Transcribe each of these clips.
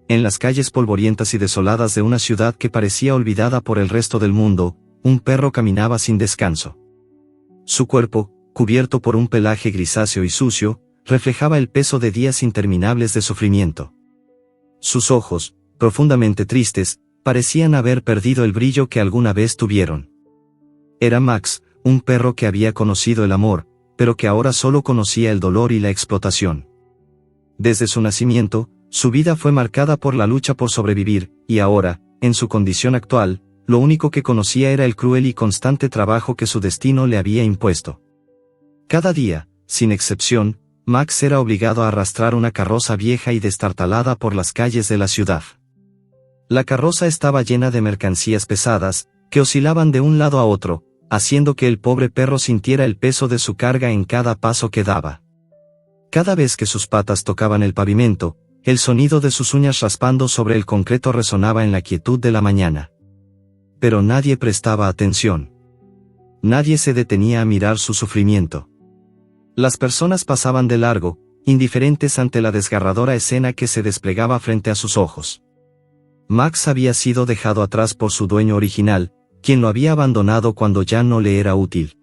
En las calles polvorientas y desoladas de una ciudad que parecía olvidada por el resto del mundo, un perro caminaba sin descanso. Su cuerpo, cubierto por un pelaje grisáceo y sucio, reflejaba el peso de días interminables de sufrimiento. Sus ojos, profundamente tristes, parecían haber perdido el brillo que alguna vez tuvieron. Era Max, un perro que había conocido el amor, pero que ahora solo conocía el dolor y la explotación. Desde su nacimiento, su vida fue marcada por la lucha por sobrevivir, y ahora, en su condición actual, lo único que conocía era el cruel y constante trabajo que su destino le había impuesto. Cada día, sin excepción, Max era obligado a arrastrar una carroza vieja y destartalada por las calles de la ciudad. La carroza estaba llena de mercancías pesadas, que oscilaban de un lado a otro, haciendo que el pobre perro sintiera el peso de su carga en cada paso que daba. Cada vez que sus patas tocaban el pavimento, el sonido de sus uñas raspando sobre el concreto resonaba en la quietud de la mañana. Pero nadie prestaba atención. Nadie se detenía a mirar su sufrimiento. Las personas pasaban de largo, indiferentes ante la desgarradora escena que se desplegaba frente a sus ojos. Max había sido dejado atrás por su dueño original, quien lo había abandonado cuando ya no le era útil.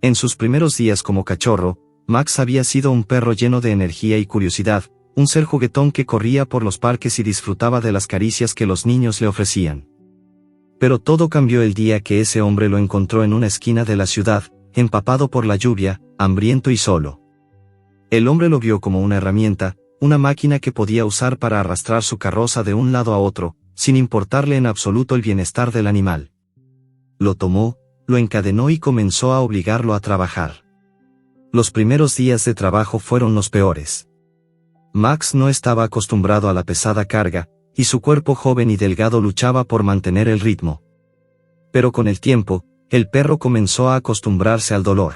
En sus primeros días como cachorro, Max había sido un perro lleno de energía y curiosidad, un ser juguetón que corría por los parques y disfrutaba de las caricias que los niños le ofrecían. Pero todo cambió el día que ese hombre lo encontró en una esquina de la ciudad, empapado por la lluvia, hambriento y solo. El hombre lo vio como una herramienta, una máquina que podía usar para arrastrar su carroza de un lado a otro, sin importarle en absoluto el bienestar del animal. Lo tomó, lo encadenó y comenzó a obligarlo a trabajar. Los primeros días de trabajo fueron los peores. Max no estaba acostumbrado a la pesada carga, y su cuerpo joven y delgado luchaba por mantener el ritmo. Pero con el tiempo, el perro comenzó a acostumbrarse al dolor.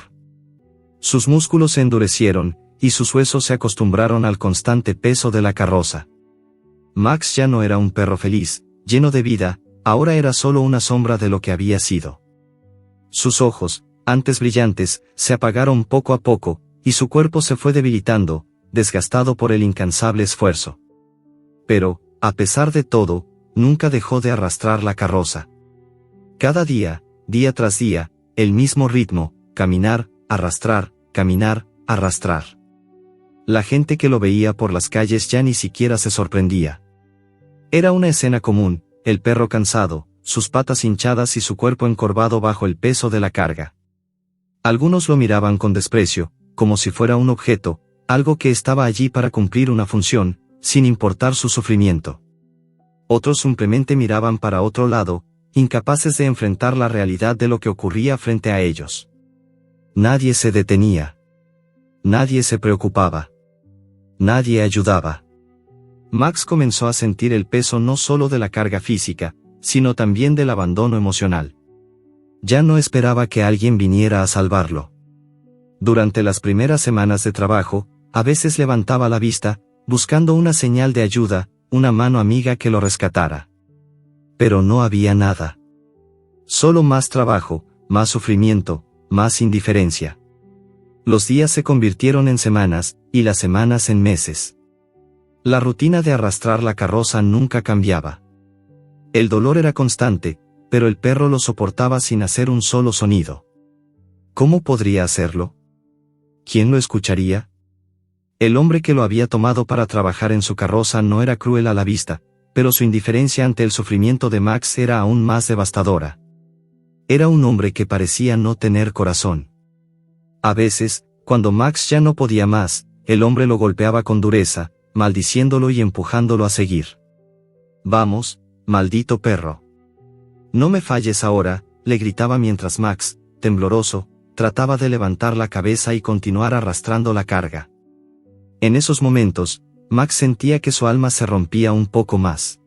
Sus músculos se endurecieron, y sus huesos se acostumbraron al constante peso de la carroza. Max ya no era un perro feliz, lleno de vida, ahora era solo una sombra de lo que había sido. Sus ojos, antes brillantes, se apagaron poco a poco, y su cuerpo se fue debilitando, desgastado por el incansable esfuerzo. Pero, a pesar de todo, nunca dejó de arrastrar la carroza. Cada día, día tras día, el mismo ritmo, caminar, arrastrar, caminar, arrastrar. La gente que lo veía por las calles ya ni siquiera se sorprendía. Era una escena común, el perro cansado, sus patas hinchadas y su cuerpo encorvado bajo el peso de la carga. Algunos lo miraban con desprecio, como si fuera un objeto, algo que estaba allí para cumplir una función, sin importar su sufrimiento. Otros simplemente miraban para otro lado, incapaces de enfrentar la realidad de lo que ocurría frente a ellos. Nadie se detenía. Nadie se preocupaba. Nadie ayudaba. Max comenzó a sentir el peso no solo de la carga física, sino también del abandono emocional. Ya no esperaba que alguien viniera a salvarlo. Durante las primeras semanas de trabajo, a veces levantaba la vista, buscando una señal de ayuda, una mano amiga que lo rescatara. Pero no había nada. Solo más trabajo, más sufrimiento, más indiferencia. Los días se convirtieron en semanas, y las semanas en meses. La rutina de arrastrar la carroza nunca cambiaba. El dolor era constante, pero el perro lo soportaba sin hacer un solo sonido. ¿Cómo podría hacerlo? ¿Quién lo escucharía? El hombre que lo había tomado para trabajar en su carroza no era cruel a la vista, pero su indiferencia ante el sufrimiento de Max era aún más devastadora. Era un hombre que parecía no tener corazón. A veces, cuando Max ya no podía más, el hombre lo golpeaba con dureza, maldiciéndolo y empujándolo a seguir. «Vamos, maldito perro. No me falles ahora», le gritaba mientras Max, tembloroso, trataba de levantar la cabeza y continuar arrastrando la carga. En esos momentos, Max sentía que su alma se rompía un poco más.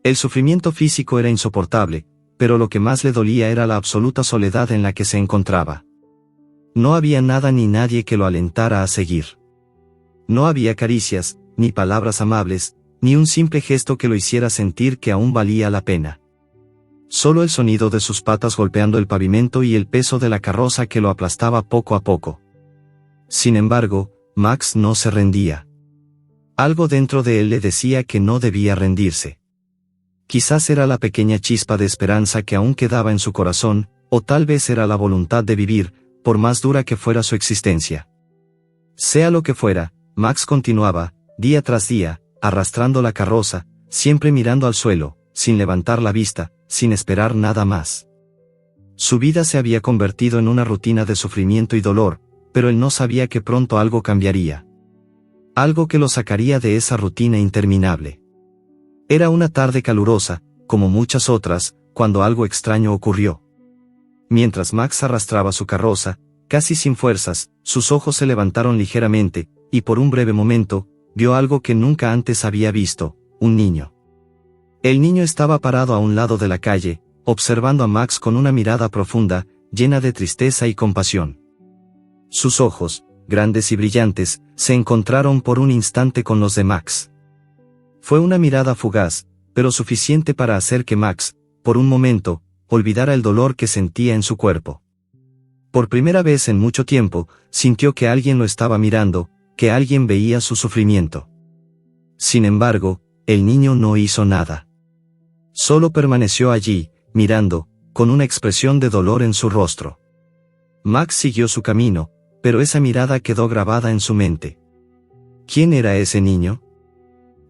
El sufrimiento físico era insoportable, pero lo que más le dolía era la absoluta soledad en la que se encontraba. No había nada ni nadie que lo alentara a seguir. No había caricias, ni palabras amables, ni un simple gesto que lo hiciera sentir que aún valía la pena. Solo el sonido de sus patas golpeando el pavimento y el peso de la carroza que lo aplastaba poco a poco. Sin embargo, Max no se rendía. Algo dentro de él le decía que no debía rendirse. Quizás era la pequeña chispa de esperanza que aún quedaba en su corazón, o tal vez era la voluntad de vivir, por más dura que fuera su existencia. Sea lo que fuera, Max continuaba, día tras día, arrastrando la carroza, siempre mirando al suelo, sin levantar la vista, sin esperar nada más. Su vida se había convertido en una rutina de sufrimiento y dolor, pero él no sabía que pronto algo cambiaría. Algo que lo sacaría de esa rutina interminable. Era una tarde calurosa, como muchas otras, cuando algo extraño ocurrió. Mientras Max arrastraba su carroza, casi sin fuerzas, sus ojos se levantaron ligeramente, y por un breve momento, vio algo que nunca antes había visto, un niño. El niño estaba parado a un lado de la calle, observando a Max con una mirada profunda, llena de tristeza y compasión. Sus ojos, grandes y brillantes, se encontraron por un instante con los de Max. Fue una mirada fugaz, pero suficiente para hacer que Max, por un momento, olvidara el dolor que sentía en su cuerpo. Por primera vez en mucho tiempo, sintió que alguien lo estaba mirando, que alguien veía su sufrimiento. Sin embargo, el niño no hizo nada. Solo permaneció allí, mirando, con una expresión de dolor en su rostro. Max siguió su camino, pero esa mirada quedó grabada en su mente. ¿Quién era ese niño?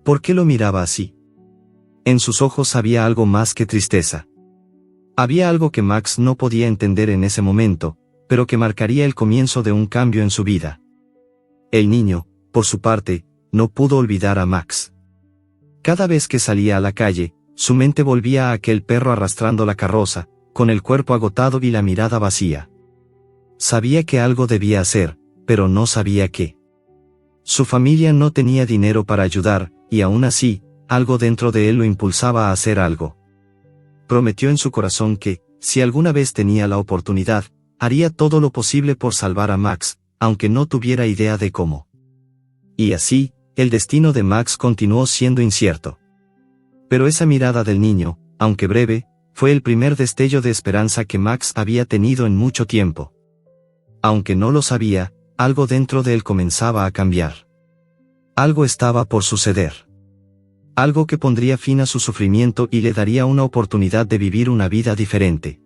¿Por qué lo miraba así? En sus ojos había algo más que tristeza. Había algo que Max no podía entender en ese momento, pero que marcaría el comienzo de un cambio en su vida. El niño, por su parte, no pudo olvidar a Max. Cada vez que salía a la calle, su mente volvía a aquel perro arrastrando la carroza, con el cuerpo agotado y la mirada vacía. Sabía que algo debía hacer, pero no sabía qué. Su familia no tenía dinero para ayudar, y aún así, algo dentro de él lo impulsaba a hacer algo. Prometió en su corazón que, si alguna vez tenía la oportunidad, haría todo lo posible por salvar a Max, aunque no tuviera idea de cómo. Y así, el destino de Max continuó siendo incierto. Pero esa mirada del niño, aunque breve, fue el primer destello de esperanza que Max había tenido en mucho tiempo. Aunque no lo sabía, algo dentro de él comenzaba a cambiar. Algo estaba por suceder. Algo que pondría fin a su sufrimiento y le daría una oportunidad de vivir una vida diferente.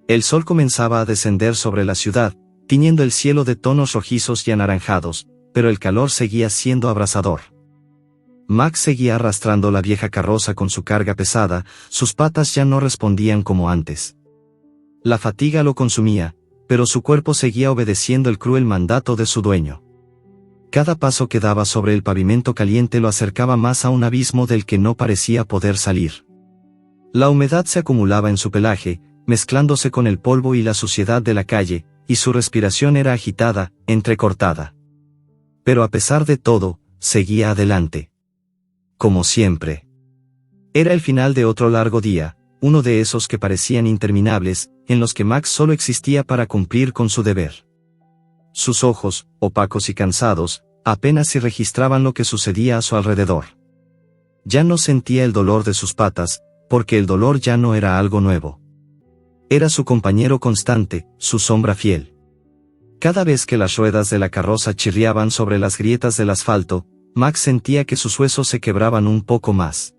El sol comenzaba a descender sobre la ciudad, tiñendo el cielo de tonos rojizos y anaranjados, pero el calor seguía siendo abrasador. Max seguía arrastrando la vieja carroza con su carga pesada, sus patas ya no respondían como antes. La fatiga lo consumía, pero su cuerpo seguía obedeciendo el cruel mandato de su dueño. Cada paso que daba sobre el pavimento caliente lo acercaba más a un abismo del que no parecía poder salir. La humedad se acumulaba en su pelaje, mezclándose con el polvo y la suciedad de la calle, y su respiración era agitada, entrecortada. Pero a pesar de todo, seguía adelante. Como siempre. Era el final de otro largo día, uno de esos que parecían interminables, en los que Max solo existía para cumplir con su deber. Sus ojos, opacos y cansados, apenas si registraban lo que sucedía a su alrededor. Ya no sentía el dolor de sus patas, porque el dolor ya no era algo nuevo. Era su compañero constante, su sombra fiel. Cada vez que las ruedas de la carroza chirriaban sobre las grietas del asfalto, Max sentía que sus huesos se quebraban un poco más.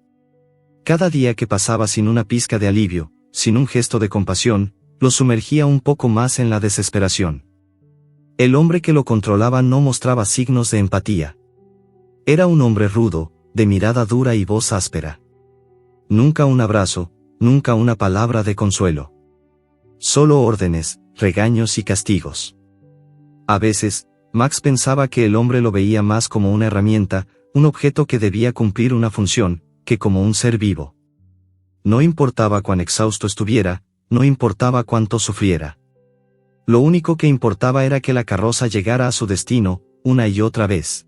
Cada día que pasaba sin una pizca de alivio, sin un gesto de compasión, lo sumergía un poco más en la desesperación. El hombre que lo controlaba no mostraba signos de empatía. Era un hombre rudo, de mirada dura y voz áspera. Nunca un abrazo, nunca una palabra de consuelo. Solo órdenes, regaños y castigos. A veces, Max pensaba que el hombre lo veía más como una herramienta, un objeto que debía cumplir una función, que como un ser vivo. No importaba cuán exhausto estuviera, no importaba cuánto sufriera. Lo único que importaba era que la carroza llegara a su destino, una y otra vez.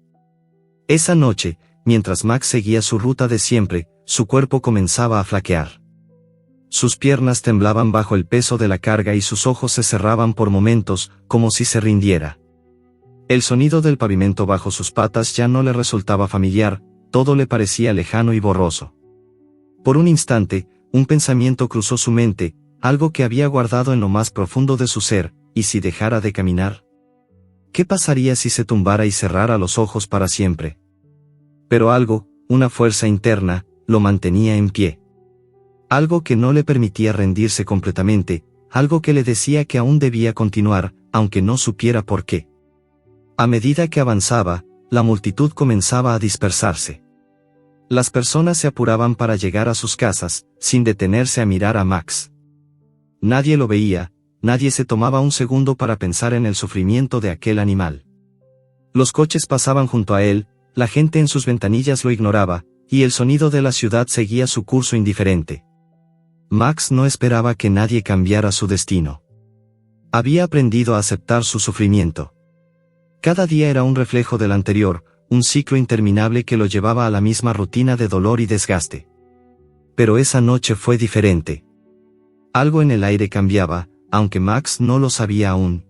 Esa noche, mientras Max seguía su ruta de siempre, su cuerpo comenzaba a flaquear. Sus piernas temblaban bajo el peso de la carga y sus ojos se cerraban por momentos, como si se rindiera. El sonido del pavimento bajo sus patas ya no le resultaba familiar, todo le parecía lejano y borroso. Por un instante, un pensamiento cruzó su mente, algo que había guardado en lo más profundo de su ser, ¿y si dejara de caminar? ¿Qué pasaría si se tumbara y cerrara los ojos para siempre? Pero algo, una fuerza interna, lo mantenía en pie. Algo que no le permitía rendirse completamente, algo que le decía que aún debía continuar, aunque no supiera por qué. A medida que avanzaba, la multitud comenzaba a dispersarse. Las personas se apuraban para llegar a sus casas, sin detenerse a mirar a Max. Nadie lo veía, nadie se tomaba un segundo para pensar en el sufrimiento de aquel animal. Los coches pasaban junto a él, la gente en sus ventanillas lo ignoraba, y el sonido de la ciudad seguía su curso indiferente. Max no esperaba que nadie cambiara su destino. Había aprendido a aceptar su sufrimiento. Cada día era un reflejo del anterior, un ciclo interminable que lo llevaba a la misma rutina de dolor y desgaste. Pero esa noche fue diferente. Algo en el aire cambiaba, aunque Max no lo sabía aún.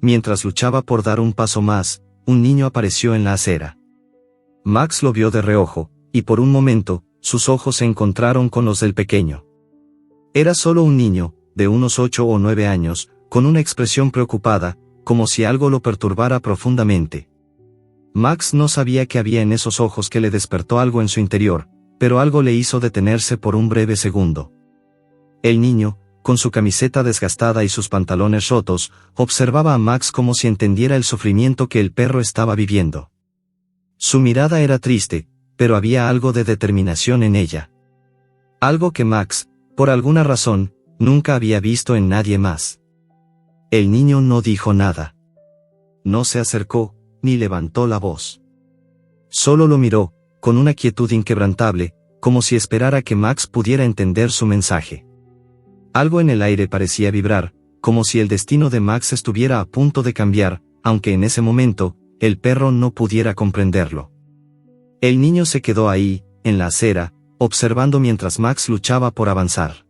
Mientras luchaba por dar un paso más, un niño apareció en la acera. Max lo vio de reojo, y por un momento, sus ojos se encontraron con los del pequeño. Era solo un niño, de unos 8 o 9 años, con una expresión preocupada, como si algo lo perturbara profundamente. Max no sabía qué había en esos ojos que le despertó algo en su interior, pero algo le hizo detenerse por un breve segundo. El niño, con su camiseta desgastada y sus pantalones rotos, observaba a Max como si entendiera el sufrimiento que el perro estaba viviendo. Su mirada era triste, pero había algo de determinación en ella. Algo que Max, por alguna razón, nunca había visto en nadie más. El niño no dijo nada. No se acercó, ni levantó la voz. Solo lo miró, con una quietud inquebrantable, como si esperara que Max pudiera entender su mensaje. Algo en el aire parecía vibrar, como si el destino de Max estuviera a punto de cambiar, aunque en ese momento, el perro no pudiera comprenderlo. El niño se quedó ahí, en la acera, observando mientras Max luchaba por avanzar.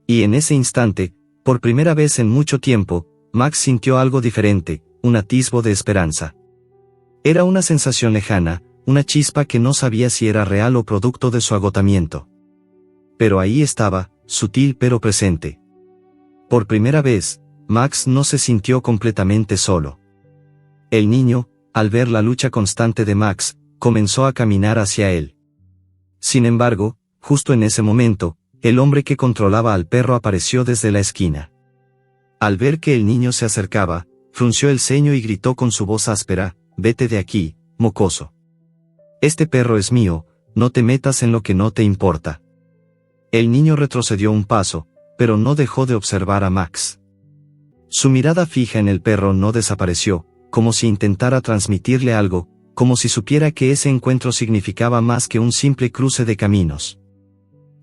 Y en ese instante, por primera vez en mucho tiempo, Max sintió algo diferente, un atisbo de esperanza. Era una sensación lejana, una chispa que no sabía si era real o producto de su agotamiento. Pero ahí estaba, sutil pero presente. Por primera vez, Max no se sintió completamente solo. El niño, al ver la lucha constante de Max, comenzó a caminar hacia él. Sin embargo, justo en ese momento, el hombre que controlaba al perro apareció desde la esquina. Al ver que el niño se acercaba, frunció el ceño y gritó con su voz áspera: «Vete de aquí, mocoso. Este perro es mío, no te metas en lo que no te importa». El niño retrocedió un paso, pero no dejó de observar a Max. Su mirada fija en el perro no desapareció, como si intentara transmitirle algo, como si supiera que ese encuentro significaba más que un simple cruce de caminos.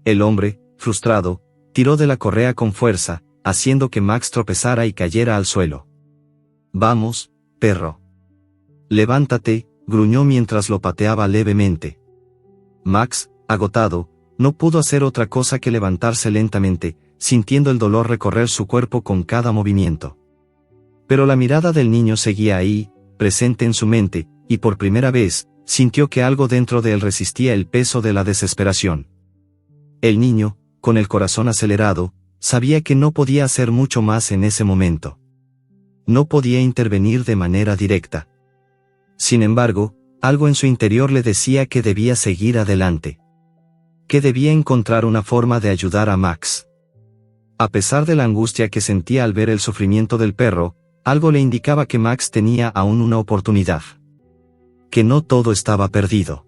El hombre, frustrado, tiró de la correa con fuerza, haciendo que Max tropezara y cayera al suelo. «Vamos, perro. Levántate», gruñó mientras lo pateaba levemente. Max, agotado, no pudo hacer otra cosa que levantarse lentamente, sintiendo el dolor recorrer su cuerpo con cada movimiento. Pero la mirada del niño seguía ahí, presente en su mente, y por primera vez, sintió que algo dentro de él resistía el peso de la desesperación. El niño, con el corazón acelerado, sabía que no podía hacer mucho más en ese momento. No podía intervenir de manera directa. Sin embargo, algo en su interior le decía que debía seguir adelante. Que debía encontrar una forma de ayudar a Max. A pesar de la angustia que sentía al ver el sufrimiento del perro, algo le indicaba que Max tenía aún una oportunidad. Que no todo estaba perdido.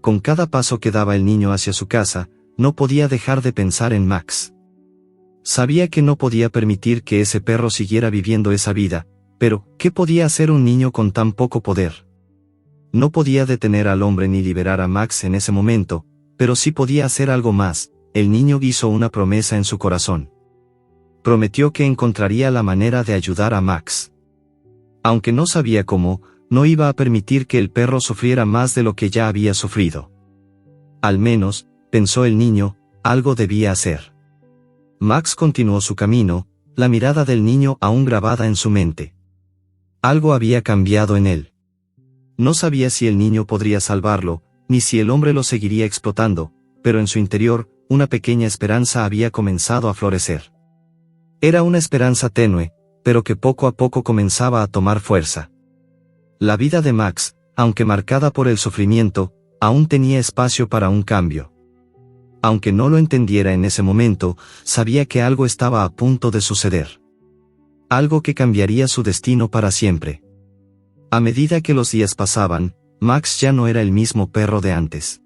Con cada paso que daba el niño hacia su casa, no podía dejar de pensar en Max. Sabía que no podía permitir que ese perro siguiera viviendo esa vida, pero, ¿qué podía hacer un niño con tan poco poder? No podía detener al hombre ni liberar a Max en ese momento, pero sí podía hacer algo más. El niño hizo una promesa en su corazón. Prometió que encontraría la manera de ayudar a Max. Aunque no sabía cómo, no iba a permitir que el perro sufriera más de lo que ya había sufrido. Al menos, pensó el niño, algo debía hacer. Max continuó su camino, la mirada del niño aún grabada en su mente. Algo había cambiado en él. No sabía si el niño podría salvarlo, ni si el hombre lo seguiría explotando, pero en su interior, una pequeña esperanza había comenzado a florecer. Era una esperanza tenue, pero que poco a poco comenzaba a tomar fuerza. La vida de Max, aunque marcada por el sufrimiento, aún tenía espacio para un cambio. Aunque no lo entendiera en ese momento, sabía que algo estaba a punto de suceder. Algo que cambiaría su destino para siempre. A medida que los días pasaban, Max ya no era el mismo perro de antes.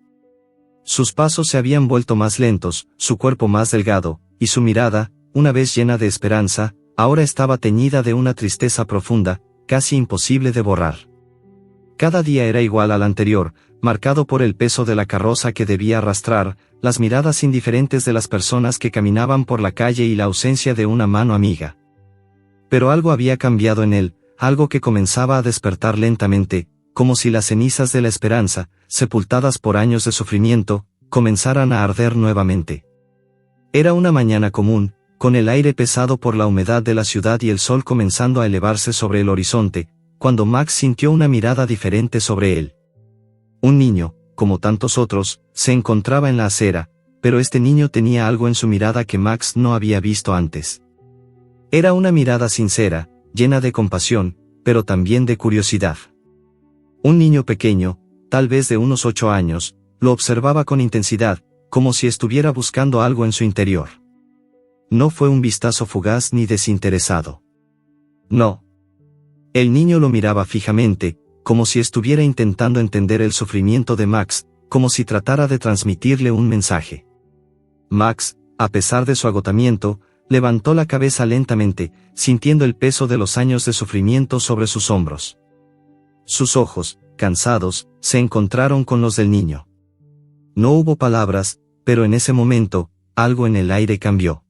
Sus pasos se habían vuelto más lentos, su cuerpo más delgado, y su mirada, una vez llena de esperanza, ahora estaba teñida de una tristeza profunda, casi imposible de borrar. Cada día era igual al anterior, marcado por el peso de la carroza que debía arrastrar, las miradas indiferentes de las personas que caminaban por la calle y la ausencia de una mano amiga. Pero algo había cambiado en él, algo que comenzaba a despertar lentamente, como si las cenizas de la esperanza, sepultadas por años de sufrimiento, comenzaran a arder nuevamente. Era una mañana común, con el aire pesado por la humedad de la ciudad y el sol comenzando a elevarse sobre el horizonte, cuando Max sintió una mirada diferente sobre él. Un niño, como tantos otros, se encontraba en la acera, pero este niño tenía algo en su mirada que Max no había visto antes. Era una mirada sincera, llena de compasión, pero también de curiosidad. Un niño pequeño, tal vez de unos 8 años, lo observaba con intensidad, como si estuviera buscando algo en su interior. No fue un vistazo fugaz ni desinteresado. No. El niño lo miraba fijamente, como si estuviera intentando entender el sufrimiento de Max, como si tratara de transmitirle un mensaje. Max, a pesar de su agotamiento, levantó la cabeza lentamente, sintiendo el peso de los años de sufrimiento sobre sus hombros. Sus ojos, cansados, se encontraron con los del niño. No hubo palabras, pero en ese momento, algo en el aire cambió.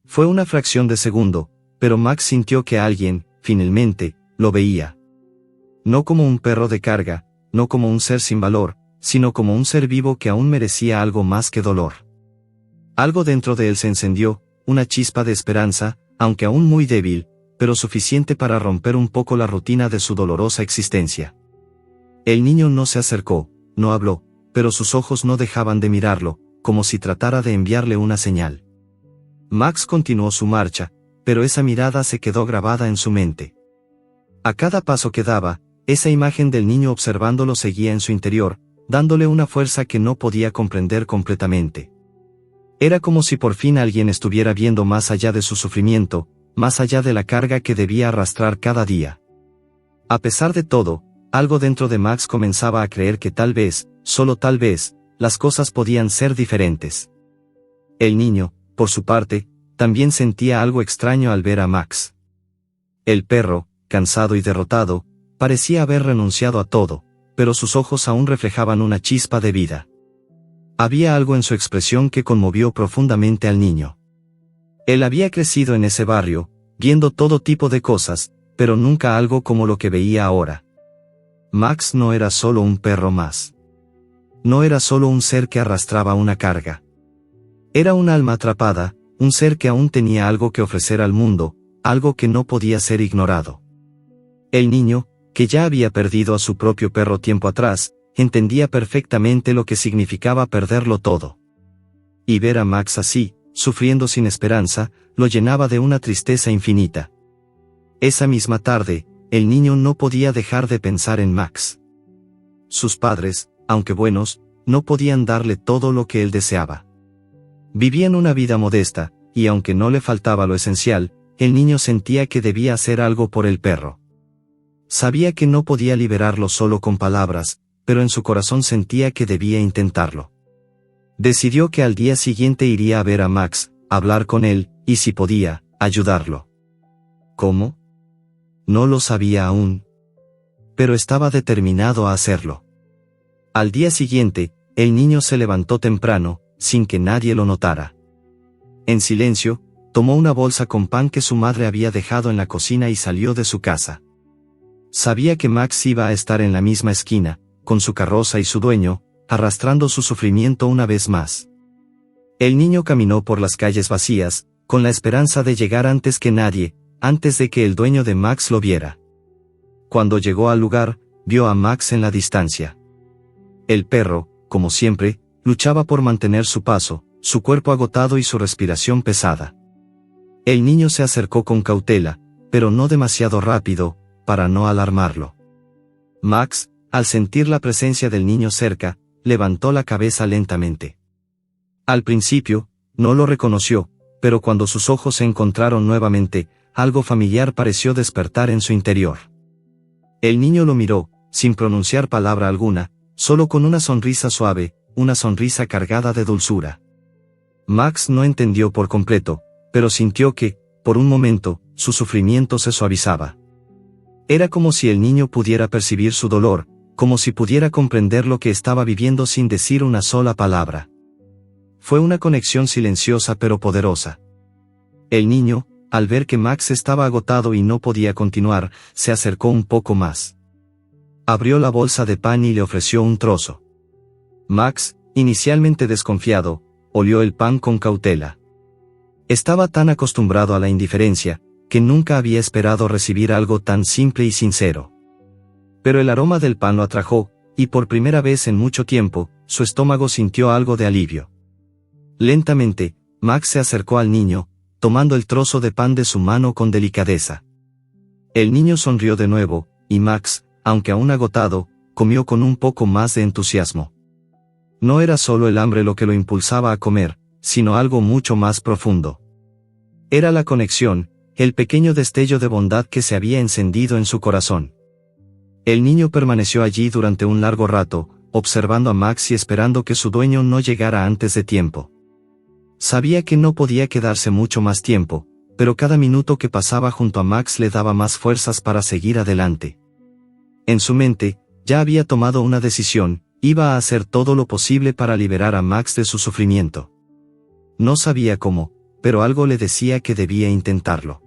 Fue una fracción de segundo, pero Max sintió que alguien, finalmente, lo veía. No como un perro de carga, no como un ser sin valor, sino como un ser vivo que aún merecía algo más que dolor. Algo dentro de él se encendió, una chispa de esperanza, aunque aún muy débil, pero suficiente para romper un poco la rutina de su dolorosa existencia. El niño no se acercó, no habló, pero sus ojos no dejaban de mirarlo, como si tratara de enviarle una señal. Max continuó su marcha, pero esa mirada se quedó grabada en su mente. A cada paso que daba, esa imagen del niño observándolo seguía en su interior, dándole una fuerza que no podía comprender completamente. Era como si por fin alguien estuviera viendo más allá de su sufrimiento, más allá de la carga que debía arrastrar cada día. A pesar de todo, algo dentro de Max comenzaba a creer que tal vez, solo tal vez, las cosas podían ser diferentes. El niño, por su parte, también sentía algo extraño al ver a Max. El perro, cansado y derrotado, parecía haber renunciado a todo, pero sus ojos aún reflejaban una chispa de vida. Había algo en su expresión que conmovió profundamente al niño. Él había crecido en ese barrio, viendo todo tipo de cosas, pero nunca algo como lo que veía ahora. Max no era solo un perro más. No era solo un ser que arrastraba una carga. Era un alma atrapada, un ser que aún tenía algo que ofrecer al mundo, algo que no podía ser ignorado. El niño, que ya había perdido a su propio perro tiempo atrás, entendía perfectamente lo que significaba perderlo todo. Y ver a Max así, sufriendo sin esperanza, lo llenaba de una tristeza infinita. Esa misma tarde, el niño no podía dejar de pensar en Max. Sus padres, aunque buenos, no podían darle todo lo que él deseaba. Vivían una vida modesta, y aunque no le faltaba lo esencial, el niño sentía que debía hacer algo por el perro. Sabía que no podía liberarlo solo con palabras, pero en su corazón sentía que debía intentarlo. Decidió que al día siguiente iría a ver a Max, hablar con él, y si podía, ayudarlo. ¿Cómo? No lo sabía aún. Pero estaba determinado a hacerlo. Al día siguiente, el niño se levantó temprano, sin que nadie lo notara. En silencio, tomó una bolsa con pan que su madre había dejado en la cocina y salió de su casa. Sabía que Max iba a estar en la misma esquina, con su carroza y su dueño, arrastrando su sufrimiento una vez más. El niño caminó por las calles vacías, con la esperanza de llegar antes que nadie, antes de que el dueño de Max lo viera. Cuando llegó al lugar, vio a Max en la distancia. El perro, como siempre, luchaba por mantener su paso, su cuerpo agotado y su respiración pesada. El niño se acercó con cautela, pero no demasiado rápido, para no alarmarlo. Max, al sentir la presencia del niño cerca, levantó la cabeza lentamente. Al principio, no lo reconoció, pero cuando sus ojos se encontraron nuevamente, algo familiar pareció despertar en su interior. El niño lo miró, sin pronunciar palabra alguna, solo con una sonrisa suave, una sonrisa cargada de dulzura. Max no entendió por completo, pero sintió que, por un momento, su sufrimiento se suavizaba. Era como si el niño pudiera percibir su dolor, como si pudiera comprender lo que estaba viviendo sin decir una sola palabra. Fue una conexión silenciosa pero poderosa. El niño, al ver que Max estaba agotado y no podía continuar, se acercó un poco más. Abrió la bolsa de pan y le ofreció un trozo. Max, inicialmente desconfiado, olió el pan con cautela. Estaba tan acostumbrado a la indiferencia, que nunca había esperado recibir algo tan simple y sincero. Pero el aroma del pan lo atrajo, y por primera vez en mucho tiempo, su estómago sintió algo de alivio. Lentamente, Max se acercó al niño, tomando el trozo de pan de su mano con delicadeza. El niño sonrió de nuevo, y Max, aunque aún agotado, comió con un poco más de entusiasmo. No era solo el hambre lo que lo impulsaba a comer, sino algo mucho más profundo. Era la conexión, el pequeño destello de bondad que se había encendido en su corazón. El niño permaneció allí durante un largo rato, observando a Max y esperando que su dueño no llegara antes de tiempo. Sabía que no podía quedarse mucho más tiempo, pero cada minuto que pasaba junto a Max le daba más fuerzas para seguir adelante. En su mente, ya había tomado una decisión, iba a hacer todo lo posible para liberar a Max de su sufrimiento. No sabía cómo, pero algo le decía que debía intentarlo.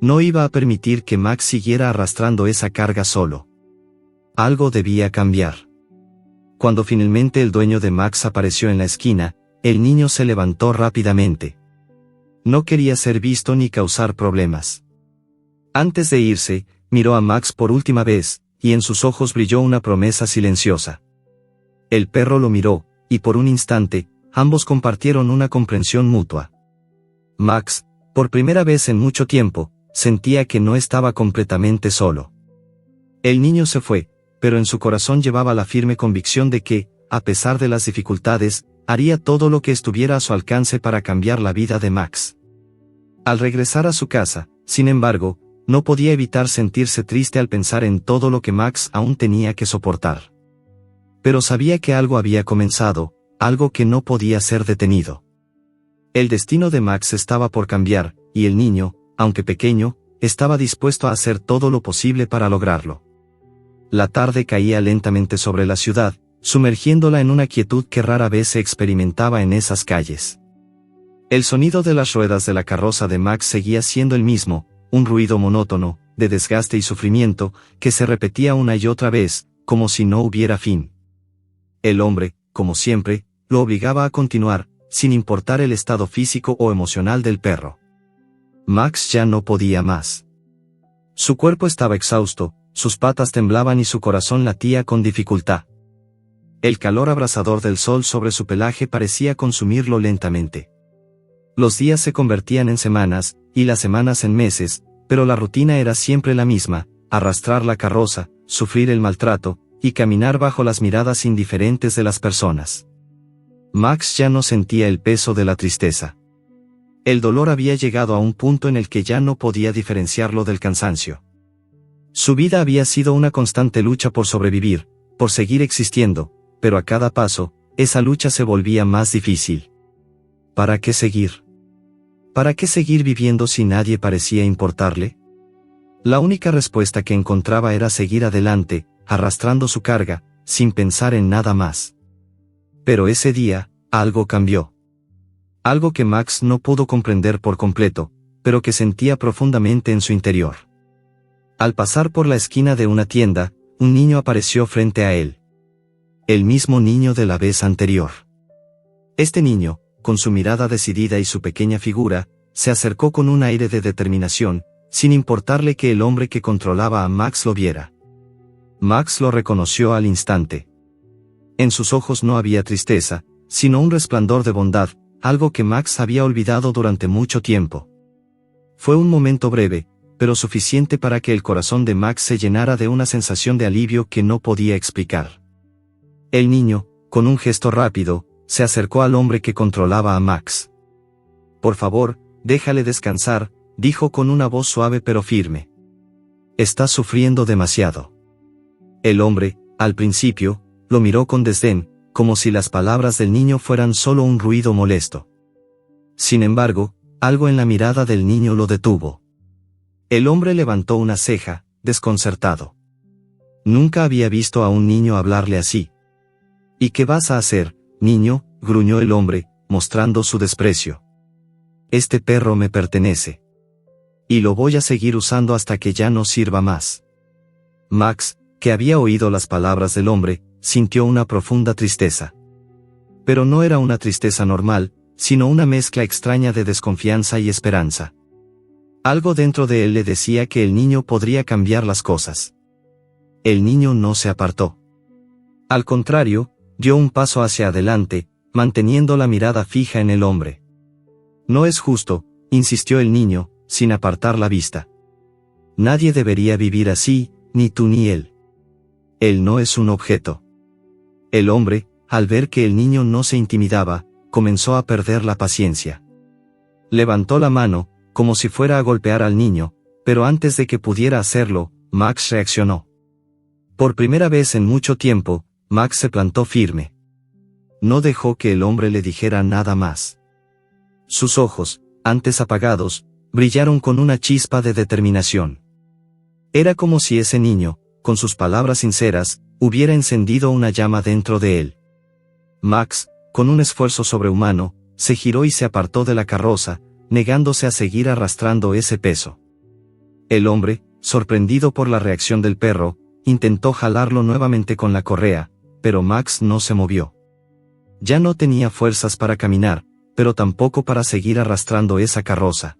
No iba a permitir que Max siguiera arrastrando esa carga solo. Algo debía cambiar. Cuando finalmente el dueño de Max apareció en la esquina, el niño se levantó rápidamente. No quería ser visto ni causar problemas. Antes de irse, miró a Max por última vez, y en sus ojos brilló una promesa silenciosa. El perro lo miró, y por un instante, ambos compartieron una comprensión mutua. Max, por primera vez en mucho tiempo, sentía que no estaba completamente solo. El niño se fue, pero en su corazón llevaba la firme convicción de que, a pesar de las dificultades, haría todo lo que estuviera a su alcance para cambiar la vida de Max. Al regresar a su casa, sin embargo, no podía evitar sentirse triste al pensar en todo lo que Max aún tenía que soportar. Pero sabía que algo había comenzado, algo que no podía ser detenido. El destino de Max estaba por cambiar, y el niño, aunque pequeño, estaba dispuesto a hacer todo lo posible para lograrlo. La tarde caía lentamente sobre la ciudad, sumergiéndola en una quietud que rara vez se experimentaba en esas calles. El sonido de las ruedas de la carroza de Max seguía siendo el mismo, un ruido monótono, de desgaste y sufrimiento, que se repetía una y otra vez, como si no hubiera fin. El hombre, como siempre, lo obligaba a continuar, sin importar el estado físico o emocional del perro. Max ya no podía más. Su cuerpo estaba exhausto, sus patas temblaban y su corazón latía con dificultad. El calor abrasador del sol sobre su pelaje parecía consumirlo lentamente. Los días se convertían en semanas, y las semanas en meses, pero la rutina era siempre la misma: arrastrar la carroza, sufrir el maltrato, y caminar bajo las miradas indiferentes de las personas. Max ya no sentía el peso de la tristeza. El dolor había llegado a un punto en el que ya no podía diferenciarlo del cansancio. Su vida había sido una constante lucha por sobrevivir, por seguir existiendo, pero a cada paso, esa lucha se volvía más difícil. ¿Para qué seguir? ¿Para qué seguir viviendo si nadie parecía importarle? La única respuesta que encontraba era seguir adelante, arrastrando su carga, sin pensar en nada más. Pero ese día, algo cambió. Algo que Max no pudo comprender por completo, pero que sentía profundamente en su interior. Al pasar por la esquina de una tienda, un niño apareció frente a él. El mismo niño de la vez anterior. Este niño, con su mirada decidida y su pequeña figura, se acercó con un aire de determinación, sin importarle que el hombre que controlaba a Max lo viera. Max lo reconoció al instante. En sus ojos no había tristeza, sino un resplandor de bondad, algo que Max había olvidado durante mucho tiempo. Fue un momento breve, pero suficiente para que el corazón de Max se llenara de una sensación de alivio que no podía explicar. El niño, con un gesto rápido, se acercó al hombre que controlaba a Max. «Por favor, déjale descansar», dijo con una voz suave pero firme. «Está sufriendo demasiado». El hombre, al principio, lo miró con desdén, como si las palabras del niño fueran solo un ruido molesto. Sin embargo, algo en la mirada del niño lo detuvo. El hombre levantó una ceja, desconcertado. Nunca había visto a un niño hablarle así. «¿Y qué vas a hacer, niño?», gruñó el hombre, mostrando su desprecio. «Este perro me pertenece. Y lo voy a seguir usando hasta que ya no sirva más». Max, que había oído las palabras del hombre, sintió una profunda tristeza. Pero no era una tristeza normal, sino una mezcla extraña de desconfianza y esperanza. Algo dentro de él le decía que el niño podría cambiar las cosas. El niño no se apartó. Al contrario, dio un paso hacia adelante, manteniendo la mirada fija en el hombre. «No es justo», insistió el niño, sin apartar la vista. «Nadie debería vivir así, ni tú ni él. Él no es un objeto». El hombre, al ver que el niño no se intimidaba, comenzó a perder la paciencia. Levantó la mano, como si fuera a golpear al niño, pero antes de que pudiera hacerlo, Max reaccionó. Por primera vez en mucho tiempo, Max se plantó firme. No dejó que el hombre le dijera nada más. Sus ojos, antes apagados, brillaron con una chispa de determinación. Era como si ese niño, con sus palabras sinceras, hubiera encendido una llama dentro de él. Max, con un esfuerzo sobrehumano, se giró y se apartó de la carroza, negándose a seguir arrastrando ese peso. El hombre, sorprendido por la reacción del perro, intentó jalarlo nuevamente con la correa, pero Max no se movió. Ya no tenía fuerzas para caminar, pero tampoco para seguir arrastrando esa carroza.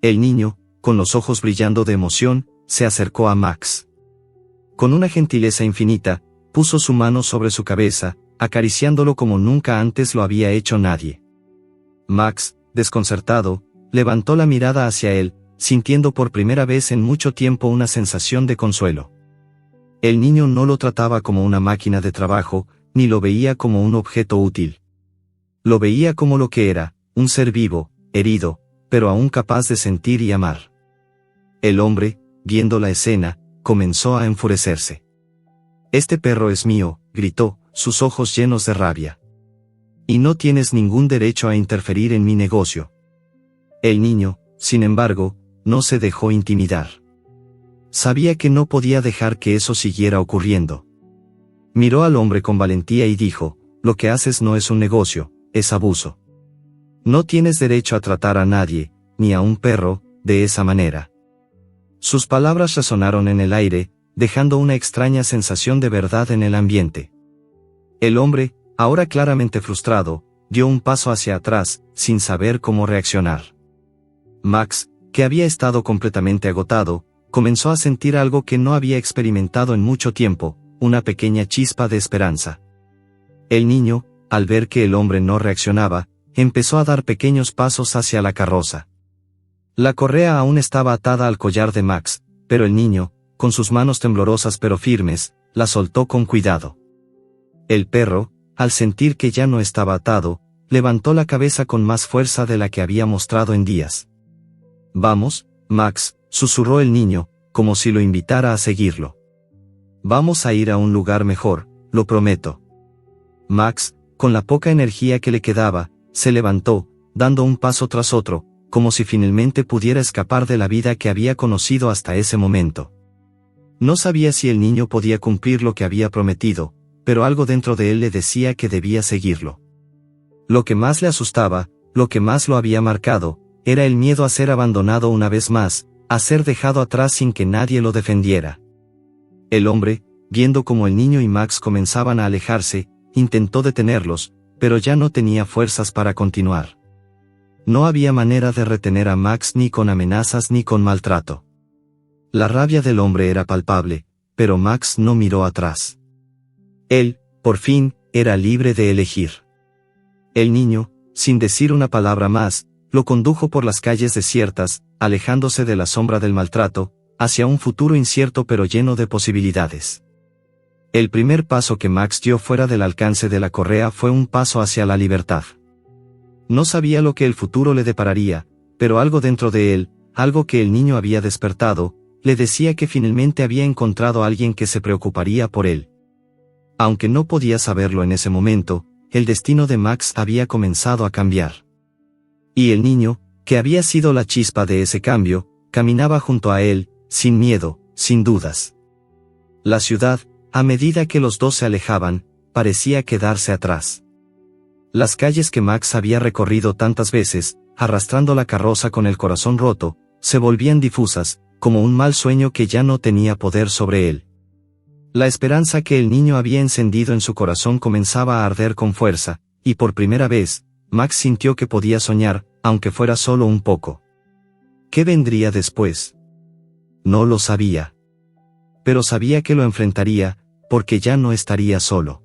El niño, con los ojos brillando de emoción, se acercó a Max. Con una gentileza infinita, puso su mano sobre su cabeza, acariciándolo como nunca antes lo había hecho nadie. Max, desconcertado, levantó la mirada hacia él, sintiendo por primera vez en mucho tiempo una sensación de consuelo. El niño no lo trataba como una máquina de trabajo, ni lo veía como un objeto útil. Lo veía como lo que era, un ser vivo, herido, pero aún capaz de sentir y amar. El hombre, viendo la escena, comenzó a enfurecerse. «Este perro es mío», gritó, sus ojos llenos de rabia. «Y no tienes ningún derecho a interferir en mi negocio». El niño, sin embargo, no se dejó intimidar. Sabía que no podía dejar que eso siguiera ocurriendo. Miró al hombre con valentía y dijo: «Lo que haces no es un negocio, es abuso. No tienes derecho a tratar a nadie, ni a un perro, de esa manera». Sus palabras resonaron en el aire, dejando una extraña sensación de verdad en el ambiente. El hombre, ahora claramente frustrado, dio un paso hacia atrás, sin saber cómo reaccionar. Max, que había estado completamente agotado, comenzó a sentir algo que no había experimentado en mucho tiempo, una pequeña chispa de esperanza. El niño, al ver que el hombre no reaccionaba, empezó a dar pequeños pasos hacia la carroza. La correa aún estaba atada al collar de Max, pero el niño, con sus manos temblorosas pero firmes, la soltó con cuidado. El perro, al sentir que ya no estaba atado, levantó la cabeza con más fuerza de la que había mostrado en días. «Vamos, Max», susurró el niño, como si lo invitara a seguirlo. «Vamos a ir a un lugar mejor, lo prometo». Max, con la poca energía que le quedaba, se levantó, dando un paso tras otro, como si finalmente pudiera escapar de la vida que había conocido hasta ese momento. No sabía si el niño podía cumplir lo que había prometido, pero algo dentro de él le decía que debía seguirlo. Lo que más le asustaba, lo que más lo había marcado, era el miedo a ser abandonado una vez más, a ser dejado atrás sin que nadie lo defendiera. El hombre, viendo cómo el niño y Max comenzaban a alejarse, intentó detenerlos, pero ya no tenía fuerzas para continuar. No había manera de retener a Max ni con amenazas ni con maltrato. La rabia del hombre era palpable, pero Max no miró atrás. Él, por fin, era libre de elegir. El niño, sin decir una palabra más, lo condujo por las calles desiertas, alejándose de la sombra del maltrato, hacia un futuro incierto pero lleno de posibilidades. El primer paso que Max dio fuera del alcance de la correa fue un paso hacia la libertad. No sabía lo que el futuro le depararía, pero algo dentro de él, algo que el niño había despertado, le decía que finalmente había encontrado a alguien que se preocuparía por él. Aunque no podía saberlo en ese momento, el destino de Max había comenzado a cambiar. Y el niño, que había sido la chispa de ese cambio, caminaba junto a él, sin miedo, sin dudas. La ciudad, a medida que los dos se alejaban, parecía quedarse atrás. Las calles que Max había recorrido tantas veces, arrastrando la carroza con el corazón roto, se volvían difusas, como un mal sueño que ya no tenía poder sobre él. La esperanza que el niño había encendido en su corazón comenzaba a arder con fuerza, y por primera vez, Max sintió que podía soñar, aunque fuera solo un poco. ¿Qué vendría después? No lo sabía. Pero sabía que lo enfrentaría, porque ya no estaría solo.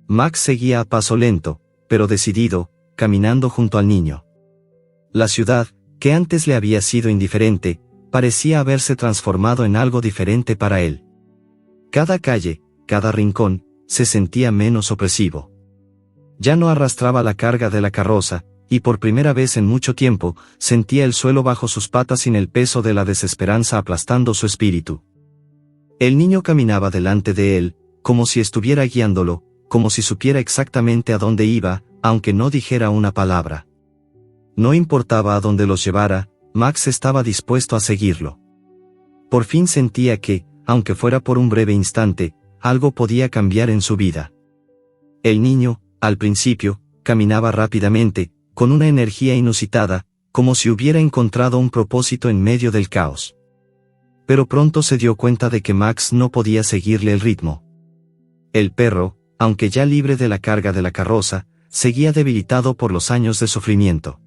Max seguía a paso lento, pero decidido, caminando junto al niño. La ciudad, que antes le había sido indiferente, parecía haberse transformado en algo diferente para él. Cada calle, cada rincón, se sentía menos opresivo. Ya no arrastraba la carga de la carroza, y por primera vez en mucho tiempo, sentía el suelo bajo sus patas sin el peso de la desesperanza aplastando su espíritu. El niño caminaba delante de él, como si estuviera guiándolo, como si supiera exactamente a dónde iba, aunque no dijera una palabra. No importaba a dónde los llevara, Max estaba dispuesto a seguirlo. Por fin sentía que, aunque fuera por un breve instante, algo podía cambiar en su vida. El niño, al principio, caminaba rápidamente, con una energía inusitada, como si hubiera encontrado un propósito en medio del caos. Pero pronto se dio cuenta de que Max no podía seguirle el ritmo. El perro, aunque ya libre de la carga de la carroza, seguía debilitado por los años de sufrimiento.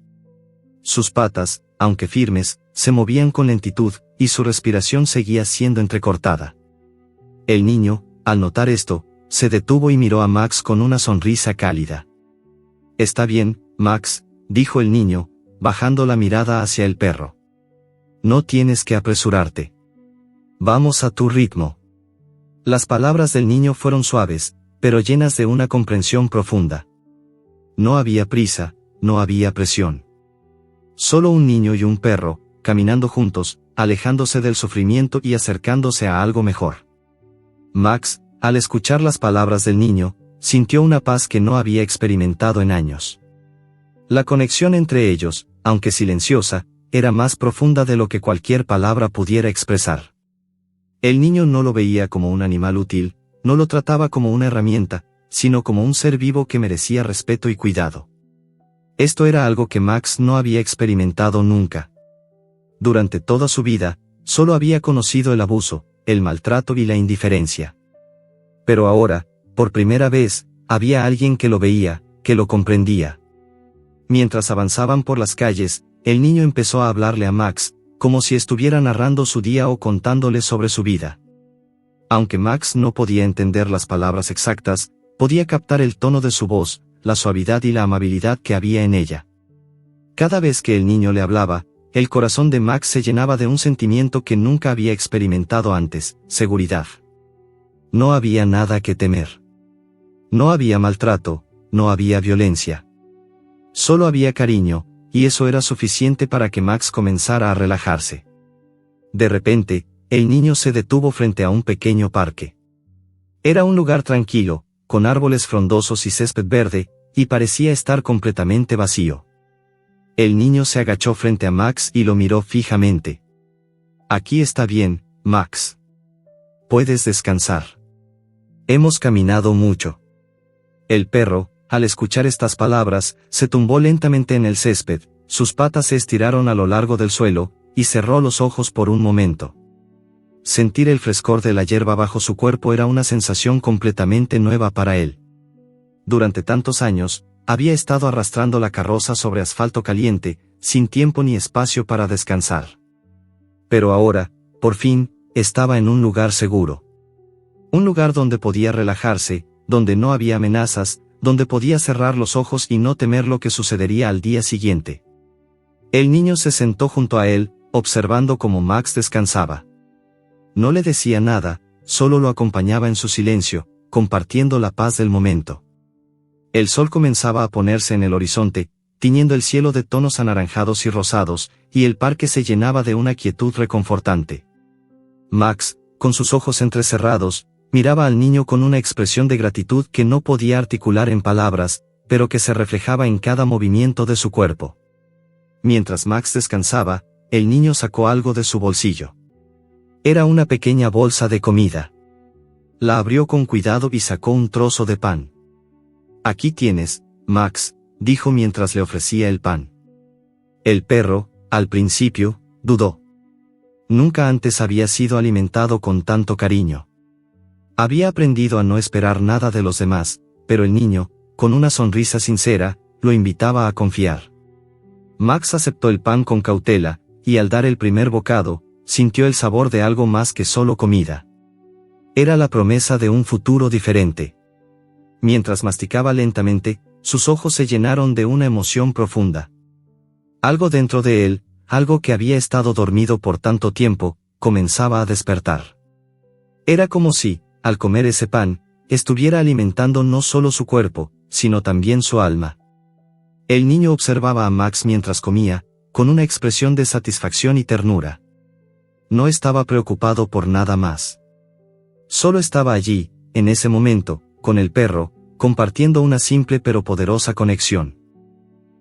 Sus patas, aunque firmes, se movían con lentitud, y su respiración seguía siendo entrecortada. El niño, al notar esto, se detuvo y miró a Max con una sonrisa cálida. «Está bien, Max», dijo el niño, bajando la mirada hacia el perro. «No tienes que apresurarte. Vamos a tu ritmo». Las palabras del niño fueron suaves, pero llenas de una comprensión profunda. No había prisa, no había presión. Solo un niño y un perro, caminando juntos, alejándose del sufrimiento y acercándose a algo mejor. Max, al escuchar las palabras del niño, sintió una paz que no había experimentado en años. La conexión entre ellos, aunque silenciosa, era más profunda de lo que cualquier palabra pudiera expresar. El niño no lo veía como un animal útil, no lo trataba como una herramienta, sino como un ser vivo que merecía respeto y cuidado. Esto era algo que Max no había experimentado nunca. Durante toda su vida, solo había conocido el abuso, el maltrato y la indiferencia. Pero ahora, por primera vez, había alguien que lo veía, que lo comprendía. Mientras avanzaban por las calles, el niño empezó a hablarle a Max, como si estuviera narrando su día o contándole sobre su vida. Aunque Max no podía entender las palabras exactas, podía captar el tono de su voz, la suavidad y la amabilidad que había en ella. Cada vez que el niño le hablaba, el corazón de Max se llenaba de un sentimiento que nunca había experimentado antes: seguridad. No había nada que temer. No había maltrato, no había violencia. Solo había cariño, y eso era suficiente para que Max comenzara a relajarse. De repente, el niño se detuvo frente a un pequeño parque. Era un lugar tranquilo, con árboles frondosos y césped verde, y parecía estar completamente vacío. El niño se agachó frente a Max y lo miró fijamente. «Aquí está bien, Max. Puedes descansar. Hemos caminado mucho». El perro, al escuchar estas palabras, se tumbó lentamente en el césped, sus patas se estiraron a lo largo del suelo, y cerró los ojos por un momento. Sentir el frescor de la hierba bajo su cuerpo era una sensación completamente nueva para él. Durante tantos años, había estado arrastrando la carroza sobre asfalto caliente, sin tiempo ni espacio para descansar. Pero ahora, por fin, estaba en un lugar seguro. Un lugar donde podía relajarse, donde no había amenazas, donde podía cerrar los ojos y no temer lo que sucedería al día siguiente. El niño se sentó junto a él, observando cómo Max descansaba. No le decía nada, solo lo acompañaba en su silencio, compartiendo la paz del momento. El sol comenzaba a ponerse en el horizonte, tiñendo el cielo de tonos anaranjados y rosados, y el parque se llenaba de una quietud reconfortante. Max, con sus ojos entrecerrados, miraba al niño con una expresión de gratitud que no podía articular en palabras, pero que se reflejaba en cada movimiento de su cuerpo. Mientras Max descansaba, el niño sacó algo de su bolsillo. Era una pequeña bolsa de comida. La abrió con cuidado y sacó un trozo de pan. «Aquí tienes, Max», dijo mientras le ofrecía el pan. El perro, al principio, dudó. Nunca antes había sido alimentado con tanto cariño. Había aprendido a no esperar nada de los demás, pero el niño, con una sonrisa sincera, lo invitaba a confiar. Max aceptó el pan con cautela, y al dar el primer bocado, sintió el sabor de algo más que solo comida. Era la promesa de un futuro diferente. Mientras masticaba lentamente, sus ojos se llenaron de una emoción profunda. Algo dentro de él, algo que había estado dormido por tanto tiempo, comenzaba a despertar. Era como si, al comer ese pan, estuviera alimentando no solo su cuerpo, sino también su alma. El niño observaba a Max mientras comía, con una expresión de satisfacción y ternura. No estaba preocupado por nada más. Solo estaba allí, en ese momento, con el perro, compartiendo una simple pero poderosa conexión.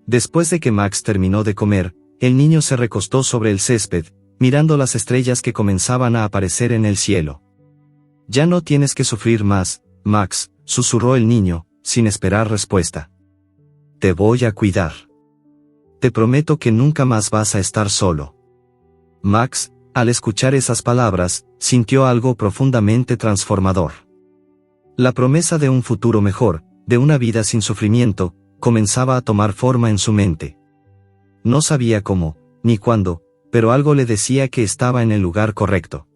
Después de que Max terminó de comer, el niño se recostó sobre el césped, mirando las estrellas que comenzaban a aparecer en el cielo. «Ya no tienes que sufrir más, Max», susurró el niño, sin esperar respuesta. «Te voy a cuidar. Te prometo que nunca más vas a estar solo». Max, al escuchar esas palabras, sintió algo profundamente transformador. La promesa de un futuro mejor, de una vida sin sufrimiento, comenzaba a tomar forma en su mente. No sabía cómo, ni cuándo, pero algo le decía que estaba en el lugar correcto.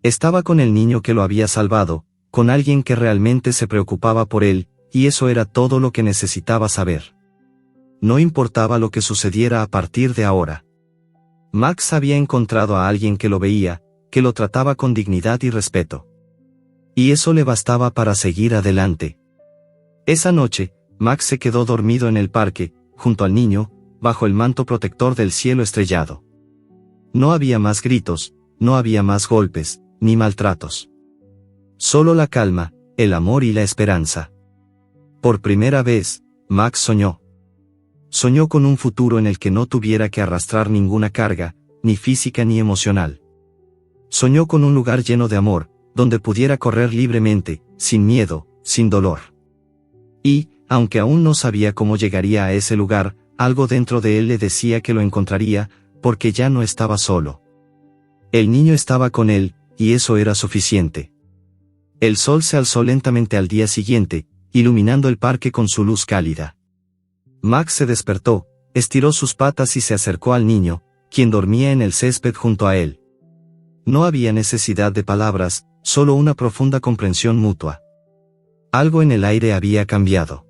Estaba con el niño que lo había salvado, con alguien que realmente se preocupaba por él, y eso era todo lo que necesitaba saber. No importaba lo que sucediera a partir de ahora. Max había encontrado a alguien que lo veía, que lo trataba con dignidad y respeto. Y eso le bastaba para seguir adelante. Esa noche, Max se quedó dormido en el parque, junto al niño, bajo el manto protector del cielo estrellado. No había más gritos, no había más golpes, ni maltratos. Solo la calma, el amor y la esperanza. Por primera vez, Max soñó. Soñó con un futuro en el que no tuviera que arrastrar ninguna carga, ni física ni emocional. Soñó con un lugar lleno de amor, donde pudiera correr libremente, sin miedo, sin dolor. Y, aunque aún no sabía cómo llegaría a ese lugar, algo dentro de él le decía que lo encontraría, porque ya no estaba solo. El niño estaba con él, y eso era suficiente. El sol se alzó lentamente al día siguiente, iluminando el parque con su luz cálida. Max se despertó, estiró sus patas y se acercó al niño, quien dormía en el césped junto a él. No había necesidad de palabras, solo una profunda comprensión mutua. Algo en el aire había cambiado.